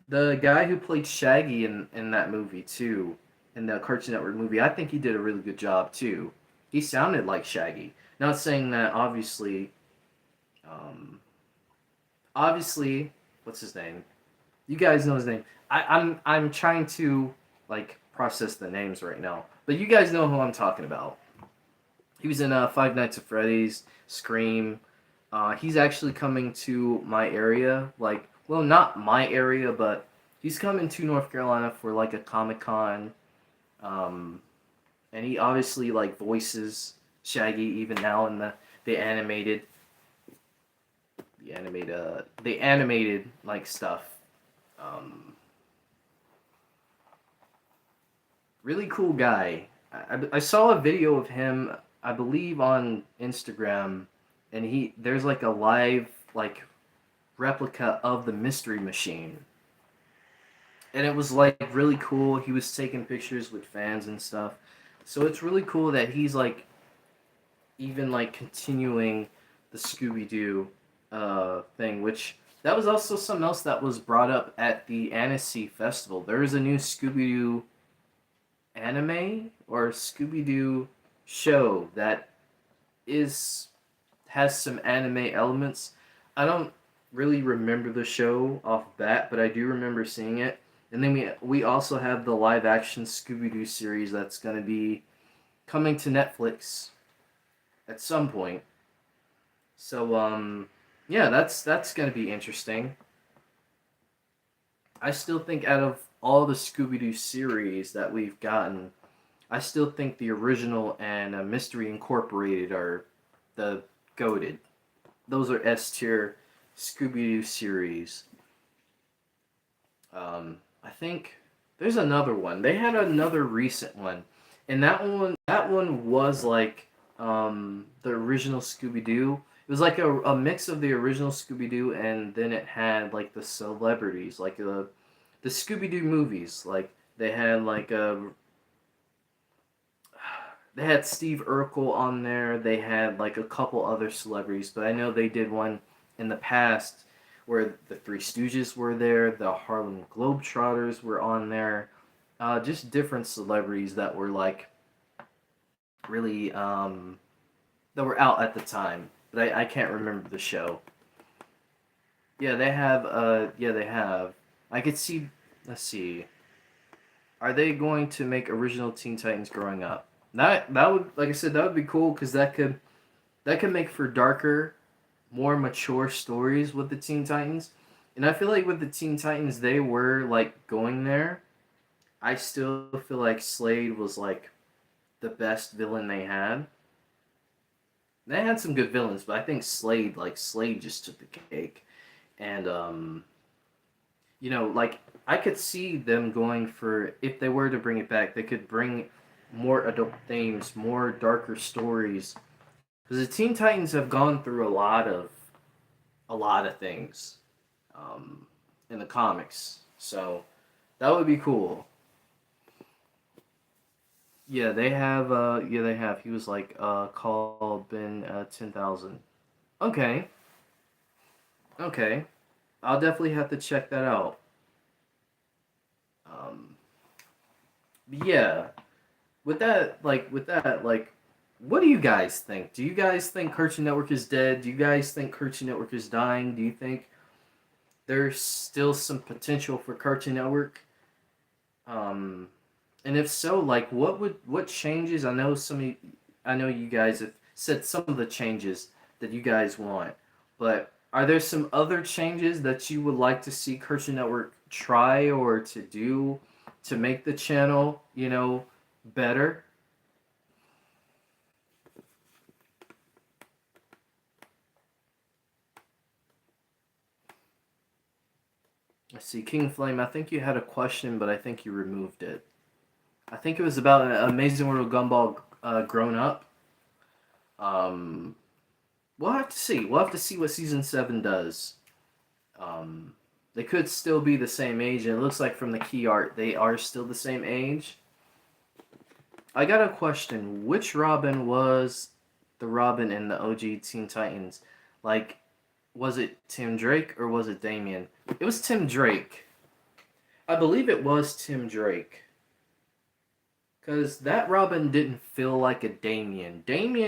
The guy who played Shaggy in that movie too, in the Cartoon Network movie, I think he did a really good job too. He sounded like Shaggy. Not saying that um, obviously, what's his name? You guys know his name. I'm trying to like process the names right now, but you guys know who I'm talking about. He was in Five Nights at Freddy's, Scream. He's actually coming to my area. Like, well, not my area, but he's coming to North Carolina for like a Comic Con. Um, and he obviously like voices Shaggy even now in the animated the animated like stuff. Um, really cool guy. I saw a video of him, I believe, on Instagram, and there's like a live like replica of the Mystery Machine, and it was like really cool. He was taking pictures with fans and stuff, so it's really cool that he's like even like continuing the Scooby Doo thing, which that was also something else that was brought up at the Annecy Festival. There is a new Scooby Doo anime or Scooby Doo show that is has some anime elements. I don't really remember the show off bat, but I do remember seeing it. And then we also have the live action Scooby Doo series that's going to be coming to Netflix at some point. So yeah, that's going to be interesting. I still think out of all the Scooby Doo series that we've gotten, I still think the original and Mystery Incorporated are the goated. Those are S tier Scooby Doo series. I think there's another one. They had another recent one, and that one was like the original Scooby Doo. It was like a mix of the original Scooby Doo, and then it had like the celebrities, like the Scooby Doo movies. Like they had Steve Urkel on there. They had like a couple other celebrities, but I know they did one in the past where the Three Stooges were there, the Harlem Globetrotters were on there, just different celebrities that were like really that were out at the time. But I can't remember the show. Yeah, they have. Yeah, they have. I could see. Let's see. Are they going to make original Teen Titans growing up? That would, like I said, that would be cool because that could make for darker, more mature stories with the Teen Titans. And I feel like with the Teen Titans, they were like going there. I still feel like Slade was like the best villain they had. They had some good villains, but I think Slade just took the cake. And like I could see them going for, if they were to bring it back, they could bring more adult themes, more darker stories. Because the Teen Titans have gone through a lot of things in the comics, so that would be cool. Yeah, they have. Yeah, they have. He was like called Ben 10,000. Okay, okay. I'll definitely have to check that out. Um, yeah, with that, what do you guys think? Do you guys think Cartoon Network is dead? Do you guys think Cartoon Network is dying? Do you think there's still some potential for Cartoon Network? Um, and if so, like, what changes? I know you guys have said some of the changes that you guys want, but are there some other changes that you would like to see Cartoon Network try or to do to make the channel, better? Let's see, King Flame, I think you had a question, but I think you removed it. I think it was about an Amazing World of Gumball grown up. Um, we'll have to see. We'll have to see what season 7 does. Um, they could still be the same age, and it looks like from the key art they are still the same age. I got a question. Which Robin was the Robin in the OG Teen Titans? Like, was it Tim Drake or was it Damien? It was Tim Drake. I believe it was Tim Drake. Because that Robin didn't feel like a Damien.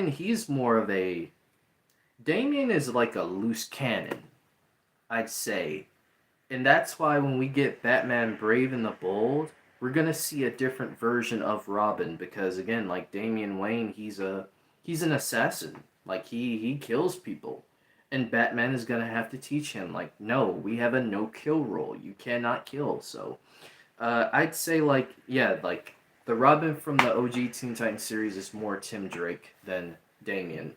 He's more of a. Damien is like a loose cannon, I'd say. And that's why when we get Batman Brave and the Bold, we're gonna see a different version of Robin because again, like Damian Wayne, he's an assassin. Like he kills people. And Batman is gonna have to teach him, like, no, we have a no kill rule. You cannot kill. So I'd say like yeah, like the Robin from the OG Teen Titans series is more Tim Drake than Damian.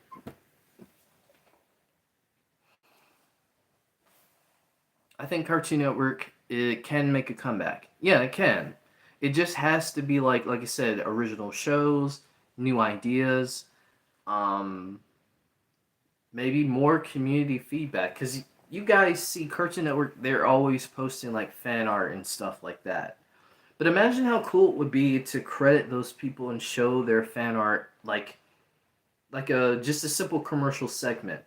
I think Cartoon Network it can make a comeback. Yeah, it can. It just has to be like I said, original shows, new ideas, um, maybe more community feedback. Cause you guys see Cartoon Network, they're always posting like fan art and stuff like that. But imagine how cool it would be to credit those people and show their fan art like a just a simple commercial segment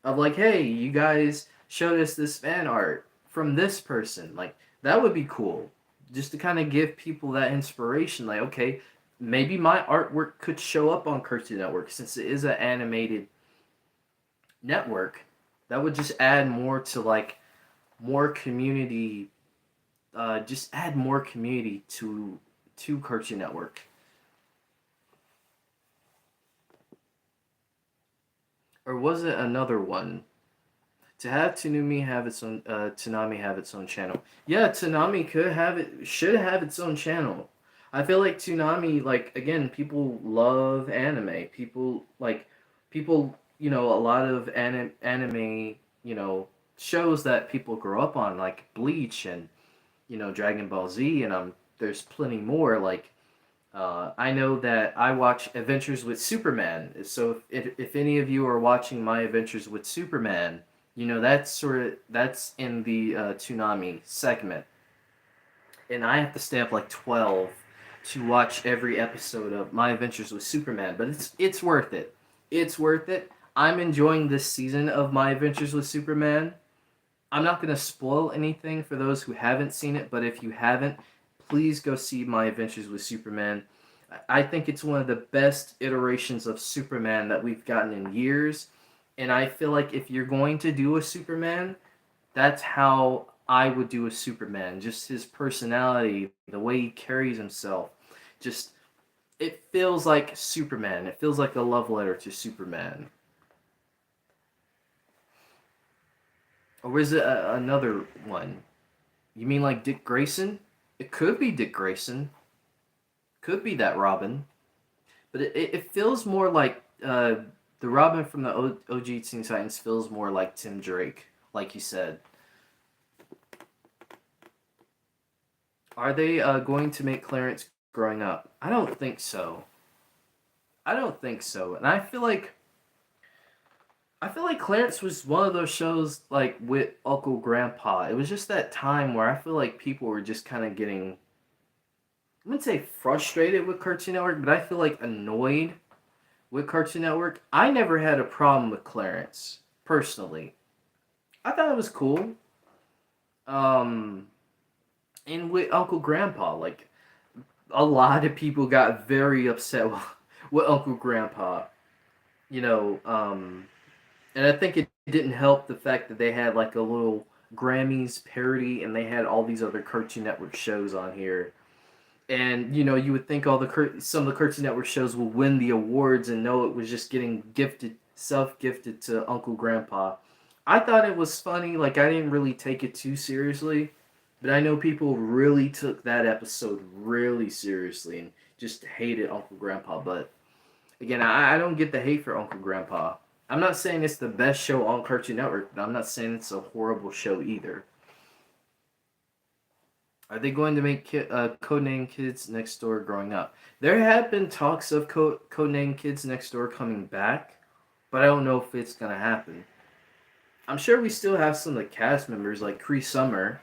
of like, hey, you guys showed us this fan art from this person. Like that would be cool, just to kind of give people that inspiration. Like, okay, maybe my artwork could show up on Cartoon Network since it is an animated network. That would just add more to like more community. Just add more community to Cartoon Network. Or was it another one? To have Toonami have its own channel. Yeah, Toonami could have it should have its own channel. I feel like Toonami, like again, people love anime. People, a lot of anime, shows that people grow up on, like Bleach and Dragon Ball Z, and there's plenty more. Like I know that I watch Adventures with Superman. So if any of you are watching my Adventures with Superman, that's in the Toonami segment, and I have to stay up like 12 to watch every episode of My Adventures with Superman. But it's worth it. It's worth it. I'm enjoying this season of My Adventures with Superman. I'm not gonna spoil anything for those who haven't seen it, but if you haven't, please go see My Adventures with Superman. I think it's one of the best iterations of Superman that we've gotten in years. And I feel like if you're going to do a Superman, that's how I would do a Superman. Just his personality, the way he carries himself. Just, it feels like Superman. It feels like a love letter to Superman. Or is it another one? You mean like Dick Grayson? It could be Dick Grayson. Could be that Robin. But it feels more like the Robin from the OG Teen Titans feels more like Tim Drake, like you said. Are they going to make Clarence growing up? I don't think so. I don't think so. And I feel like Clarence was one of those shows like with Uncle Grandpa. It was just that time where I feel like people were just kind of getting, I wouldn't say frustrated with Cartoon Network, but I feel like annoyed with Cartoon Network. I never had a problem with Clarence personally. I thought it was cool. Um, and with Uncle Grandpa, like a lot of people got very upset with Uncle Grandpa. You know, and I think it didn't help the fact that they had like a little Grammys parody, and they had all these other Cartoon Network shows on here. And you would think some of the Cartoon Network shows will win the awards, and no, it was just getting self gifted to Uncle Grandpa. I thought it was funny. Like I didn't really take it too seriously, but I know people really took that episode really seriously and just hated Uncle Grandpa. But again, I don't get the hate for Uncle Grandpa. I'm not saying it's the best show on Cartoon Network, but I'm not saying it's a horrible show either. Are they going to make Codename Kids Next Door growing up? There have been talks of Codename Kids Next Door coming back, but I don't know if it's gonna happen. I'm sure we still have some of the cast members like Cree Summer.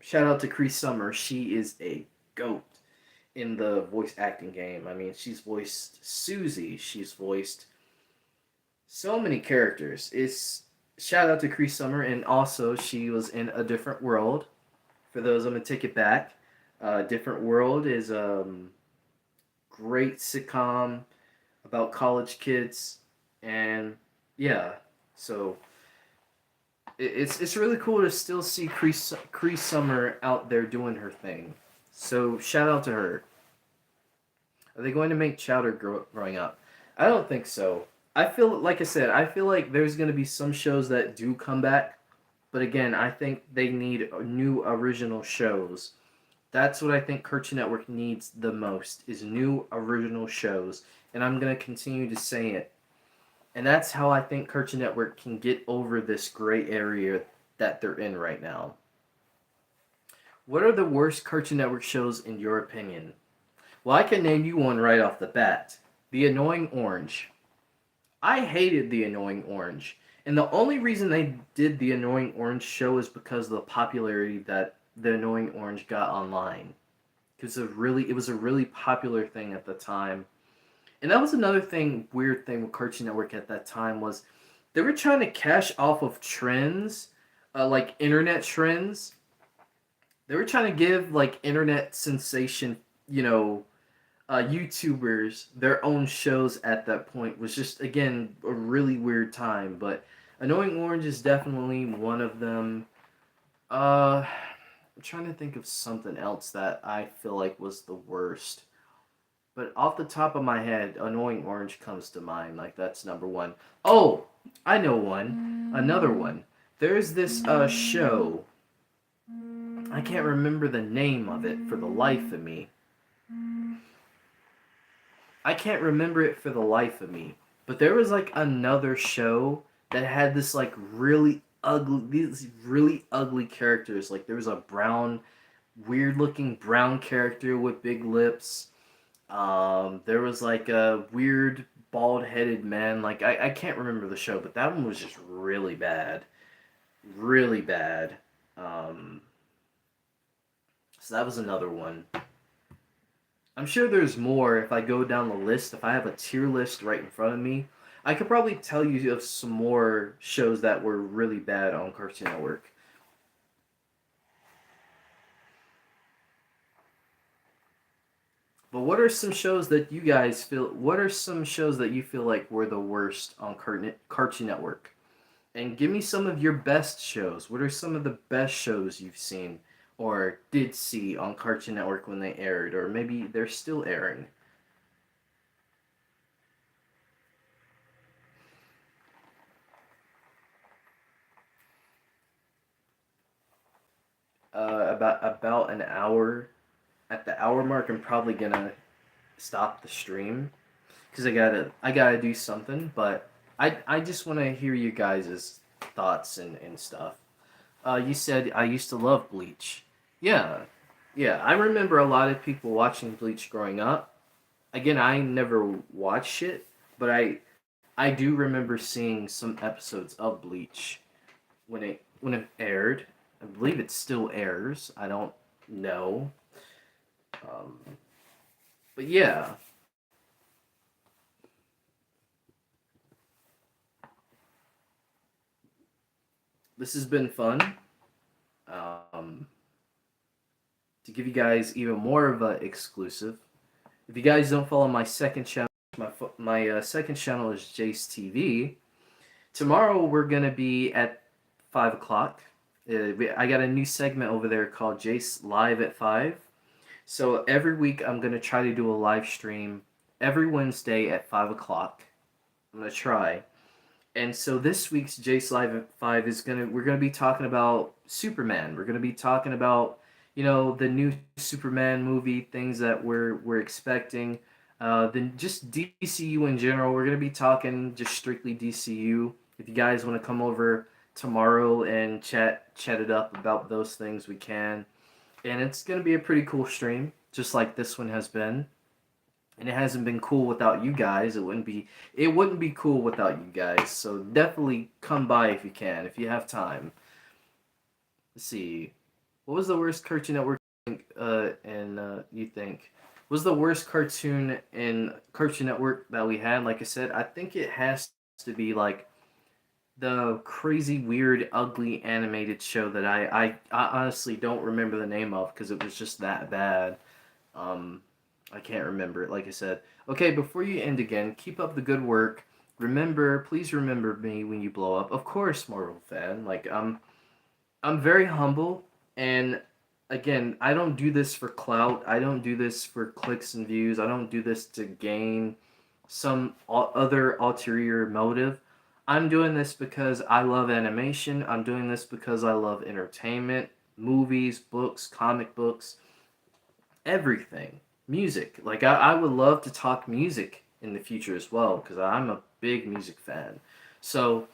Shout out to Cree Summer. She is a goat in the voice acting game. I mean, she's voiced Susie. She's voiced so many characters. It's shout out to Cree Summer, and also she was in A Different World. For those, I'm gonna take it back. Different World is great sitcom about college kids, and yeah, so it's really cool to still see Cree Summer out there doing her thing. So shout out to her. Are they going to make Chowder growing up? I don't think so. I feel like I said, I feel like there's going to be some shows that do come back, but again, I think they need new original shows. That's what I think Cartoon Network needs the most is new original shows, and I'm going to continue to say it. And that's how I think Cartoon Network can get over this gray area that they're in right now. What are the worst Cartoon Network shows in your opinion? Well, I can name you one right off the bat. The Annoying Orange. I hated The Annoying Orange. And the only reason they did The Annoying Orange show is because of the popularity that The Annoying Orange got online. It was a really popular thing at the time. And that was another weird thing with Cartoon Network at that time was they were trying to cash off of trends, like internet trends. They were trying to give like internet sensation, YouTubers their own shows at that point was just again a really weird time. But Annoying Orange is definitely one of them. I'm trying to think of something else that I feel like was the worst. But off the top of my head, Annoying Orange comes to mind. Like that's number one. Oh, I know one. Another one. There's this show. I can't remember the name of it for the life of me. I can't remember it for the life of me. But there was like another show that had this like these really ugly characters. Like there was a weird looking brown character with big lips. There was like a weird bald headed man. Like I can't remember the show, but that one was just really bad. Really bad. Um, so that was another one. I'm sure there's more if I go down the list. If I have a tier list right in front of me, I could probably tell you of some more shows that were really bad on Cartoon Network. But what are some shows that you guys feel? What are some shows that you feel like were the worst on Cartoon Network? And give me some of your best shows. What are some of the best shows you've seen or did see on Cartoon Network when they aired, or maybe they're still airing? About an hour. At the hour mark, I'm probably gonna stop the stream because I gotta do something. But I just want to hear you guys' thoughts and stuff. You said I used to love Bleach. Yeah, yeah. I remember a lot of people watching Bleach growing up. Again, I never watched it, but I do remember seeing some episodes of Bleach when it aired. I believe it still airs. I don't know. Um, but yeah, this has been fun. Um, to give you guys even more of a exclusive. If you guys don't follow my second channel, my second channel is Jace TV. Tomorrow we're gonna be at 5 o'clock. I got a new segment over there called Jace Live at 5. So every week I'm gonna try to do a live stream every Wednesday at 5 o'clock. I'm gonna try. And so this week's Jace Live at 5 is we're gonna be talking about Superman. We're gonna be talking about the new Superman movie, things that we're expecting. Then just DCU in general. We're gonna be talking just strictly DCU. If you guys want to come over tomorrow and chat it up about those things, we can. and it's gonna be a pretty cool stream, just like this one has been. And it hasn't been cool without you guys. It wouldn't be cool without you guys. So definitely come by if you can, if you have time. Let's see. What was the worst Cartoon Network and you think? Was the worst cartoon in Cartoon Network that we had? Like I said, I think it has to be like the crazy, weird, ugly animated show that I honestly don't remember the name of because it was just that bad. Um, I can't remember it, like I said. Okay, before you end again, keep up the good work. Please remember me when you blow up. Of course, Marvel fan. Like, I'm very humble, and again, I don't do this for clout. I don't do this for clicks and views. I don't do this to gain some other ulterior motive. I'm doing this because I love animation. I'm doing this because I love entertainment, movies, books, comic books, everything. Music. Like, I would love to talk music in the future as well because I'm a big music fan. So,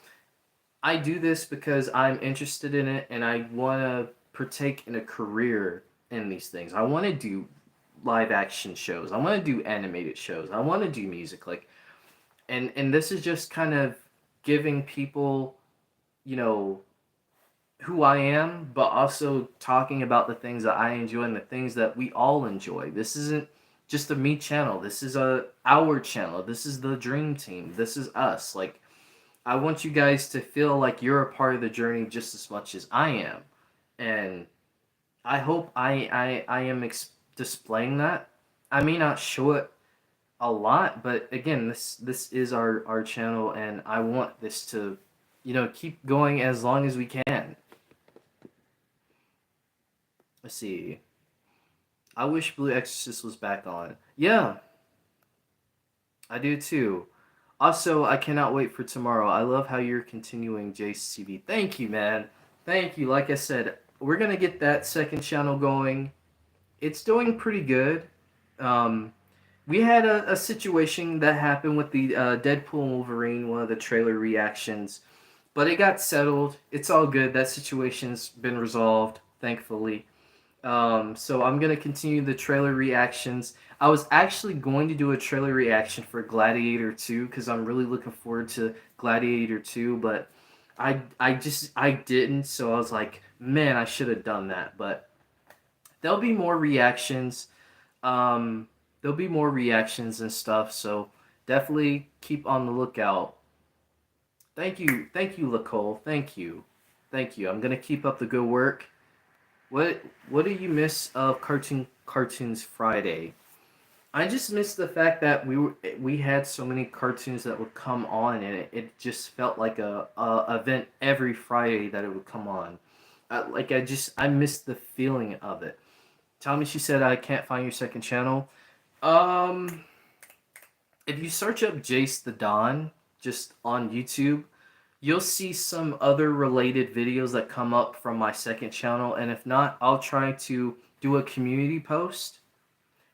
I do this because I'm interested in it and I want to partake in a career in these things. I want to do live action shows. I want to do animated shows. I want to do music and this is just kind of giving people, you know, who I am, but also talking about the things that I enjoy and the things that we all enjoy. This isn't just a me channel. This is our channel. This is the dream team. This is us. Like, I want you guys to feel like you're a part of the journey just as much as I am. And I hope I am displaying that. I may not show it a lot, but again, this is our channel, and I want this to, keep going as long as we can. Let's see. I wish Blue Exorcist was back on. Yeah, I do too. Also, I cannot wait for tomorrow. I love how you're continuing Jace TV. Thank you, man. Thank you. Like I said, we're gonna get that second channel going. It's doing pretty good. Um, we had a situation that happened with the Deadpool and Wolverine, one of the trailer reactions, but it got settled. It's all good. That situation's been resolved, thankfully. So I'm gonna continue the trailer reactions. I was actually going to do a trailer reaction for Gladiator 2 because I'm really looking forward to Gladiator 2, but I didn't. So I was like, man, I should have done that. But there'll be more reactions. Um, there'll be more reactions and stuff. So definitely keep on the lookout. Thank you, Lacole. Thank you. I'm gonna keep up the good work. What do you miss of Cartoons Friday? I just miss the fact that we had so many cartoons that would come on, and it just felt like a event every Friday that it would come on. I missed the feeling of it. Tell me, she said I can't find your second channel. Um, if you search up Jace the Don just on YouTube, you'll see some other related videos that come up from my second channel, and if not, I'll try to do a community post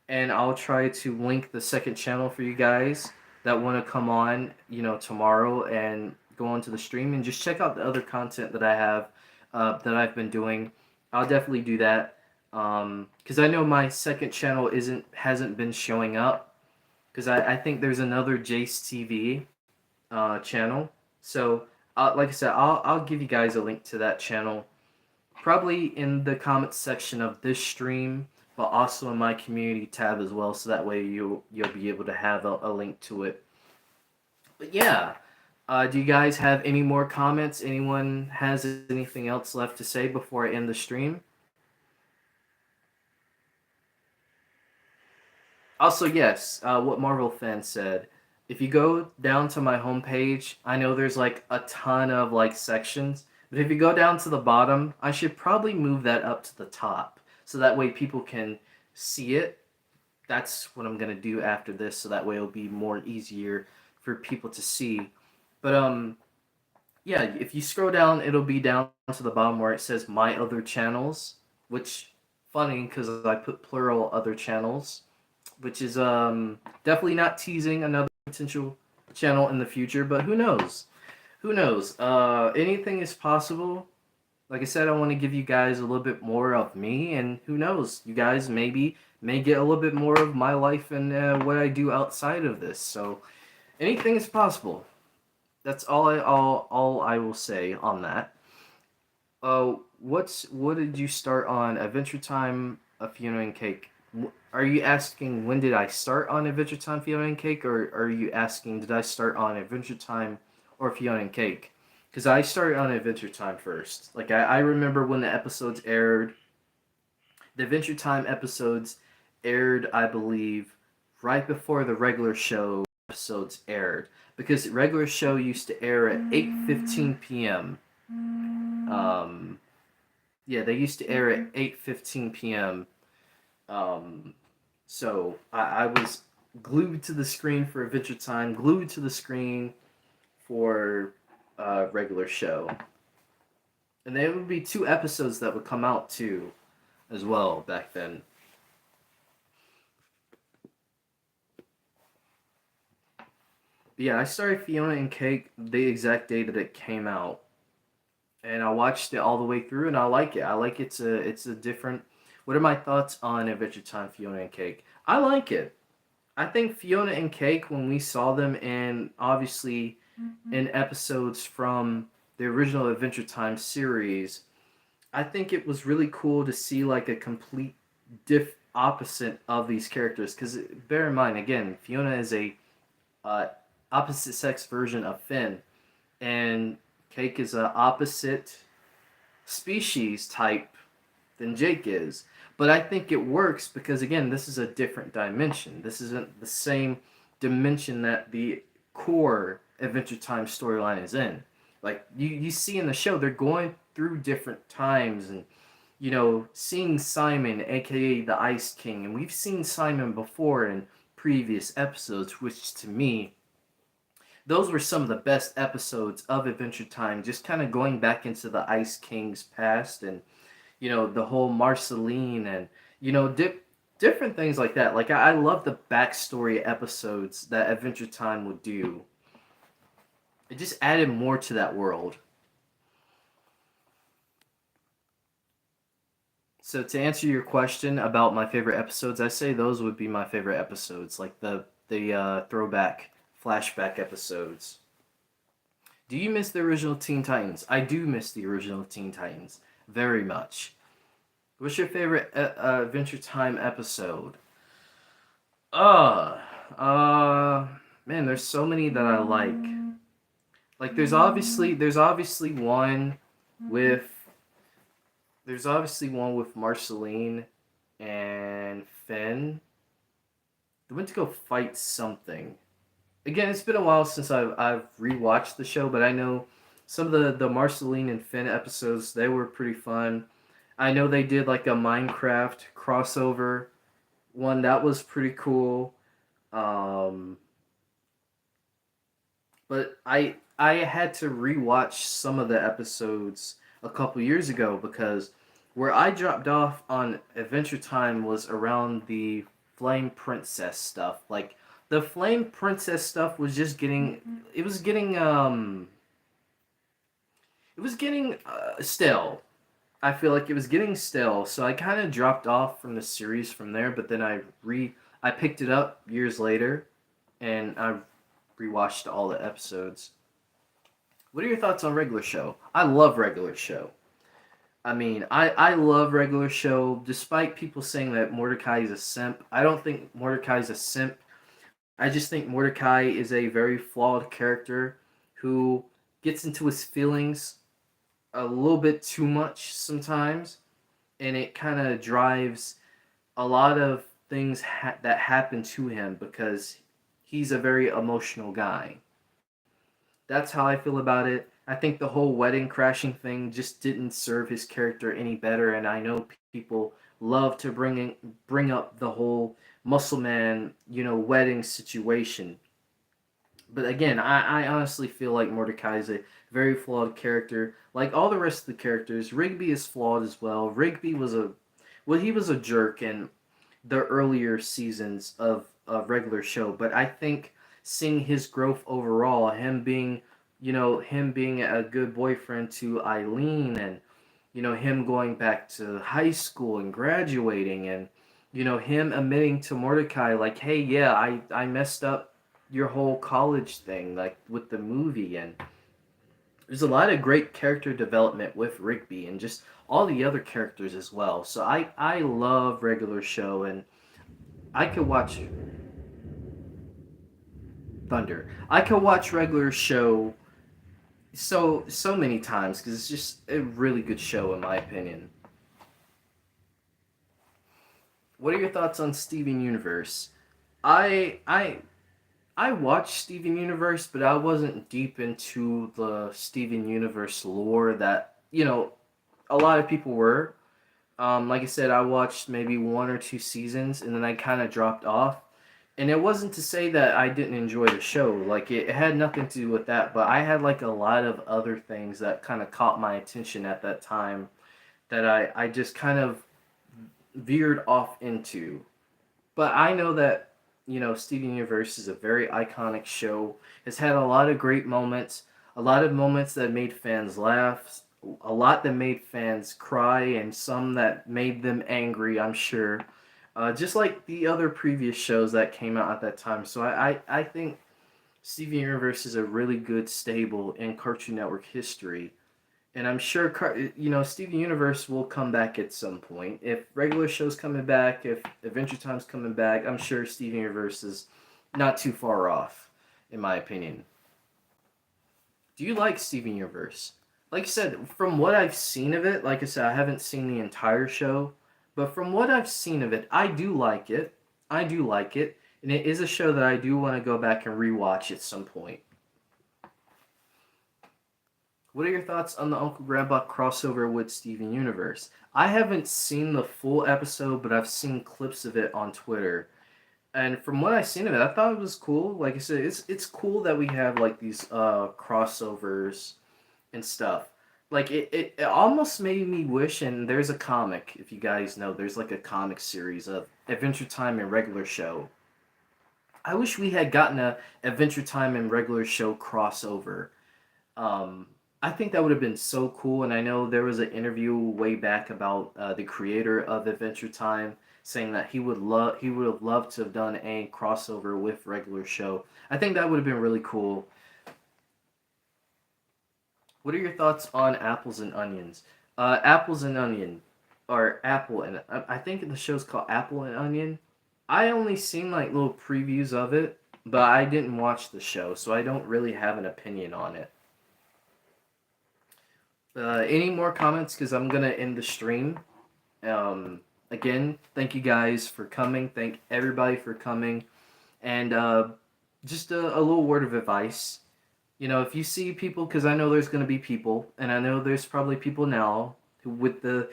and I'll try to link the second channel for you guys that want to come on, tomorrow and go onto the stream and just check out the other content that I have, that I've been doing. I'll definitely do that because I know my second channel hasn't been showing up because I think there's another Jace TV channel. So, like I said, I'll give you guys a link to that channel, probably in the comments section of this stream, but also in my community tab as well. So that way you'll be able to have a link to it. But yeah, do you guys have any more comments? Anyone has anything else left to say before I end the stream? Also, yes, what Marvel fan said. If you go down to my homepage, I know there's like a ton of like sections, but if you go down to the bottom, I should probably move that up to the top so that way people can see it. That's what I'm gonna do after this, so that way it'll be more easier for people to see. But yeah, if you scroll down, it'll be down to the bottom where it says my other channels, which funny because I put plural other channels, which is definitely not teasing another potential channel in the future, but who knows? Who knows? Anything is possible. Like I said, I want to give you guys a little bit more of me, and who knows, you guys maybe may get a little bit more of my life and what I do outside of this. So anything is possible. That's all I will say on that. What did you start on Adventure Time, a Fiona and Cake? Are you asking when did I start on Adventure Time, Fiona and Cake, or are you asking did I start on Adventure Time or Fiona and Cake? Because I started on Adventure Time first. Like I remember when the episodes aired. The Adventure Time episodes aired, I believe, right before the regular show episodes aired. Because regular show used to air at 8:15 p.m. Um, yeah, they used to air at 8:15 p.m. Um, so I was glued to the screen for Adventure Time, glued to the screen for regular show. And there would be 2 episodes that would come out too, as well back then. But yeah, I started Fiona and Cake the exact day that it came out, and I watched it all the way through, and I like it. I like it's a different. What are my thoughts on Adventure Time Fiona and Cake? I like it. I think Fiona and Cake, when we saw them in obviously in episodes from the original Adventure Time series, I think it was really cool to see like a complete opposite of these characters. Because bear in mind, again, Fiona is a uh, opposite sex version of Finn, and Cake is a opposite species type than Jake is. But I think it works because again, this is a different dimension. This isn't the same dimension that the core Adventure Time storyline is in. Like you see in the show, they're going through different times and seeing Simon, aka the Ice King, and we've seen Simon before in previous episodes, which to me those were some of the best episodes of Adventure Time, just kind of going back into the Ice King's past and, the whole Marceline and, different things like that. Like, I love the backstory episodes that Adventure Time would do. It just added more to that world. So to answer your question about my favorite episodes, I say those would be my favorite episodes, like the throwback flashback episodes. Do you miss the original Teen Titans? I do miss the original Teen Titans very much. What's your favorite Adventure Time episode? Uh, uh, man, there's so many that I like. Like there's obviously one with Marceline and Finn. They went to go fight something. Again, it's been a while since I've rewatched the show, but I know some of the Marceline and Finn episodes, they were pretty fun. I know they did like a Minecraft crossover one that was pretty cool. Um, but I had to rewatch some of the episodes a couple years ago because where I dropped off on Adventure Time was around the Flame Princess stuff. Like the Flame Princess stuff was just getting it was getting stale. I feel like it was getting stale, so I kind of dropped off from the series from there. But then I picked it up years later, and I rewatched all the episodes. What are your thoughts on regular show? I love regular show. I mean, I love regular show. Despite people saying that Mordecai is a simp, I don't think Mordecai is a simp. I just think Mordecai is a very flawed character who gets into his feelings a little bit too much sometimes, and it kind of drives a lot of things that happen to him because he's a very emotional guy. That's how I feel about it. I think the whole wedding crashing thing just didn't serve his character any better, and I know people love to bring up the whole muscle man, wedding situation. But again, I honestly feel like Mordecai is a very flawed character. Like all the rest of the characters, Rigby is flawed as well. Rigby was he was a jerk in the earlier seasons of regular show, but I think seeing his growth overall, him being a good boyfriend to Eileen and him going back to high school and graduating, and him admitting to Mordecai, like, hey, yeah, I messed up your whole college thing, like with the movie. And there's a lot of great character development with Rigby and just all the other characters as well. So I love regular show, and I could watch Thunder. I could watch regular show so many times because it's just a really good show in my opinion. What are your thoughts on Steven Universe? I I I watched Steven Universe, but I wasn't deep into the Steven Universe lore that a lot of people were. Like I said, I watched maybe one or two seasons, and then I kind of dropped off. And it wasn't to say that I didn't enjoy the show. Like it had nothing to do with that. But I had like a lot of other things that kind of caught my attention at that time that I just kind of veered off into. But I know that Steven Universe is a very iconic show. It's had a lot of great moments, a lot of moments that made fans laugh, a lot that made fans cry, and some that made them angry, I'm sure. Just like the other previous shows that came out at that time. So I think Steven Universe is a really good stable in Cartoon Network history. And I'm sure, Steven Universe will come back at some point. If regular show's coming back, if Adventure Time's coming back, I'm sure Steven Universe is not too far off, in my opinion. Do you like Steven Universe? Like I said, from what I've seen of it, like I said, I haven't seen the entire show, but from what I've seen of it, I do like it. I do like it, and it is a show that I do want to go back and rewatch at some point. What are your thoughts on the Uncle Grandpa crossover with Steven Universe? I haven't seen the full episode, but I've seen clips of it on Twitter. And from what I've seen of it, I thought it was cool. Like I said, it's cool that we have like these crossovers and stuff. Like it almost made me wish, and there's a comic, if you guys know, there's like a comic series of Adventure Time and regular show. I wish we had gotten a Adventure Time and regular show crossover. Um, I think that would have been so cool. And I know there was an interview way back about the creator of Adventure Time saying that he would have loved to have done a crossover with regular show. I think that would have been really cool. What are your thoughts on apples and onions? Apples and onion, or apple and I think the show's called Apple and Onion. I only seen like little previews of it, but I didn't watch the show, so I don't really have an opinion on it. Any more comments? Because I'm gonna end the stream. Again, thank you guys for coming. Thank everybody for coming. And just a little word of advice. If you see people, because I know there's going to be people, and I know there's probably people now who, with the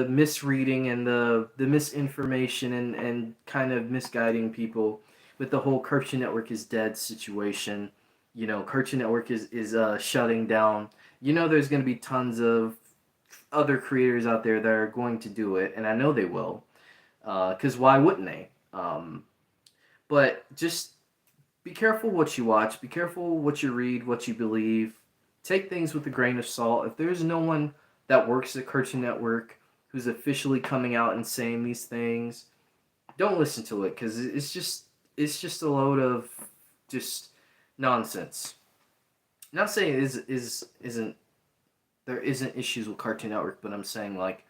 misreading and the misinformation and kind of misguiding people with the whole Cartoon Network is dead situation. Cartoon Network is shutting down. There's going to be tons of other creators out there that are going to do it, and I know they will. Because why wouldn't they? But just be careful what you watch. Be careful what you read, what you believe. Take things with a grain of salt. If there's no one that works at Cartoon Network who's officially coming out and saying these things, don't listen to it because it's just a load of just nonsense. Not saying isn't there isn't issues with Cartoon Network, but I'm saying like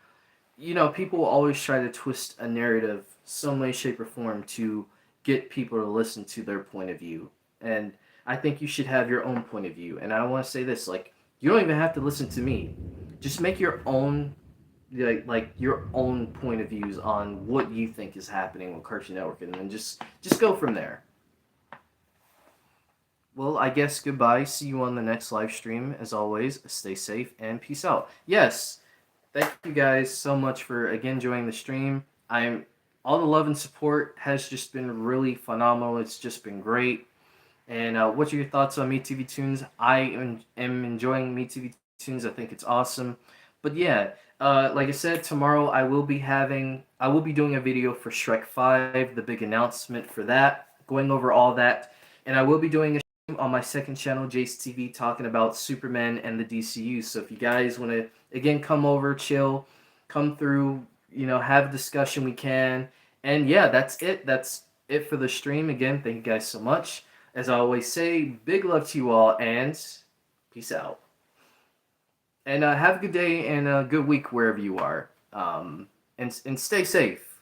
people always try to twist a narrative some way, shape, or form to get people to listen to their point of view. And I think you should have your own point of view. And I want to say this, like, you don't even have to listen to me. Just make your own like your own point of views on what you think is happening with Cartoon Network, and then just go from there. Well, I guess goodbye. See you on the next live stream. As always, stay safe and peace out. Yes, thank you guys so much for again joining the stream. I'm all the love and support has just been really phenomenal. It's just been great. And what are your thoughts on Me TV Tunes? I am enjoying Me TV Tunes. I think it's awesome. But yeah, like I said, tomorrow I will be doing a video for Shrek 5, the big announcement for that, going over all that, and I will be doing a on my second channel, Jace TV, talking about Superman and the DCU. So if you guys want to, again, come over, chill, come through, have a discussion, we can. And yeah, that's it. That's it for the stream. Again, thank you guys so much. As I always say, big love to you all, and peace out. And have a good day and a good week wherever you are. And stay safe.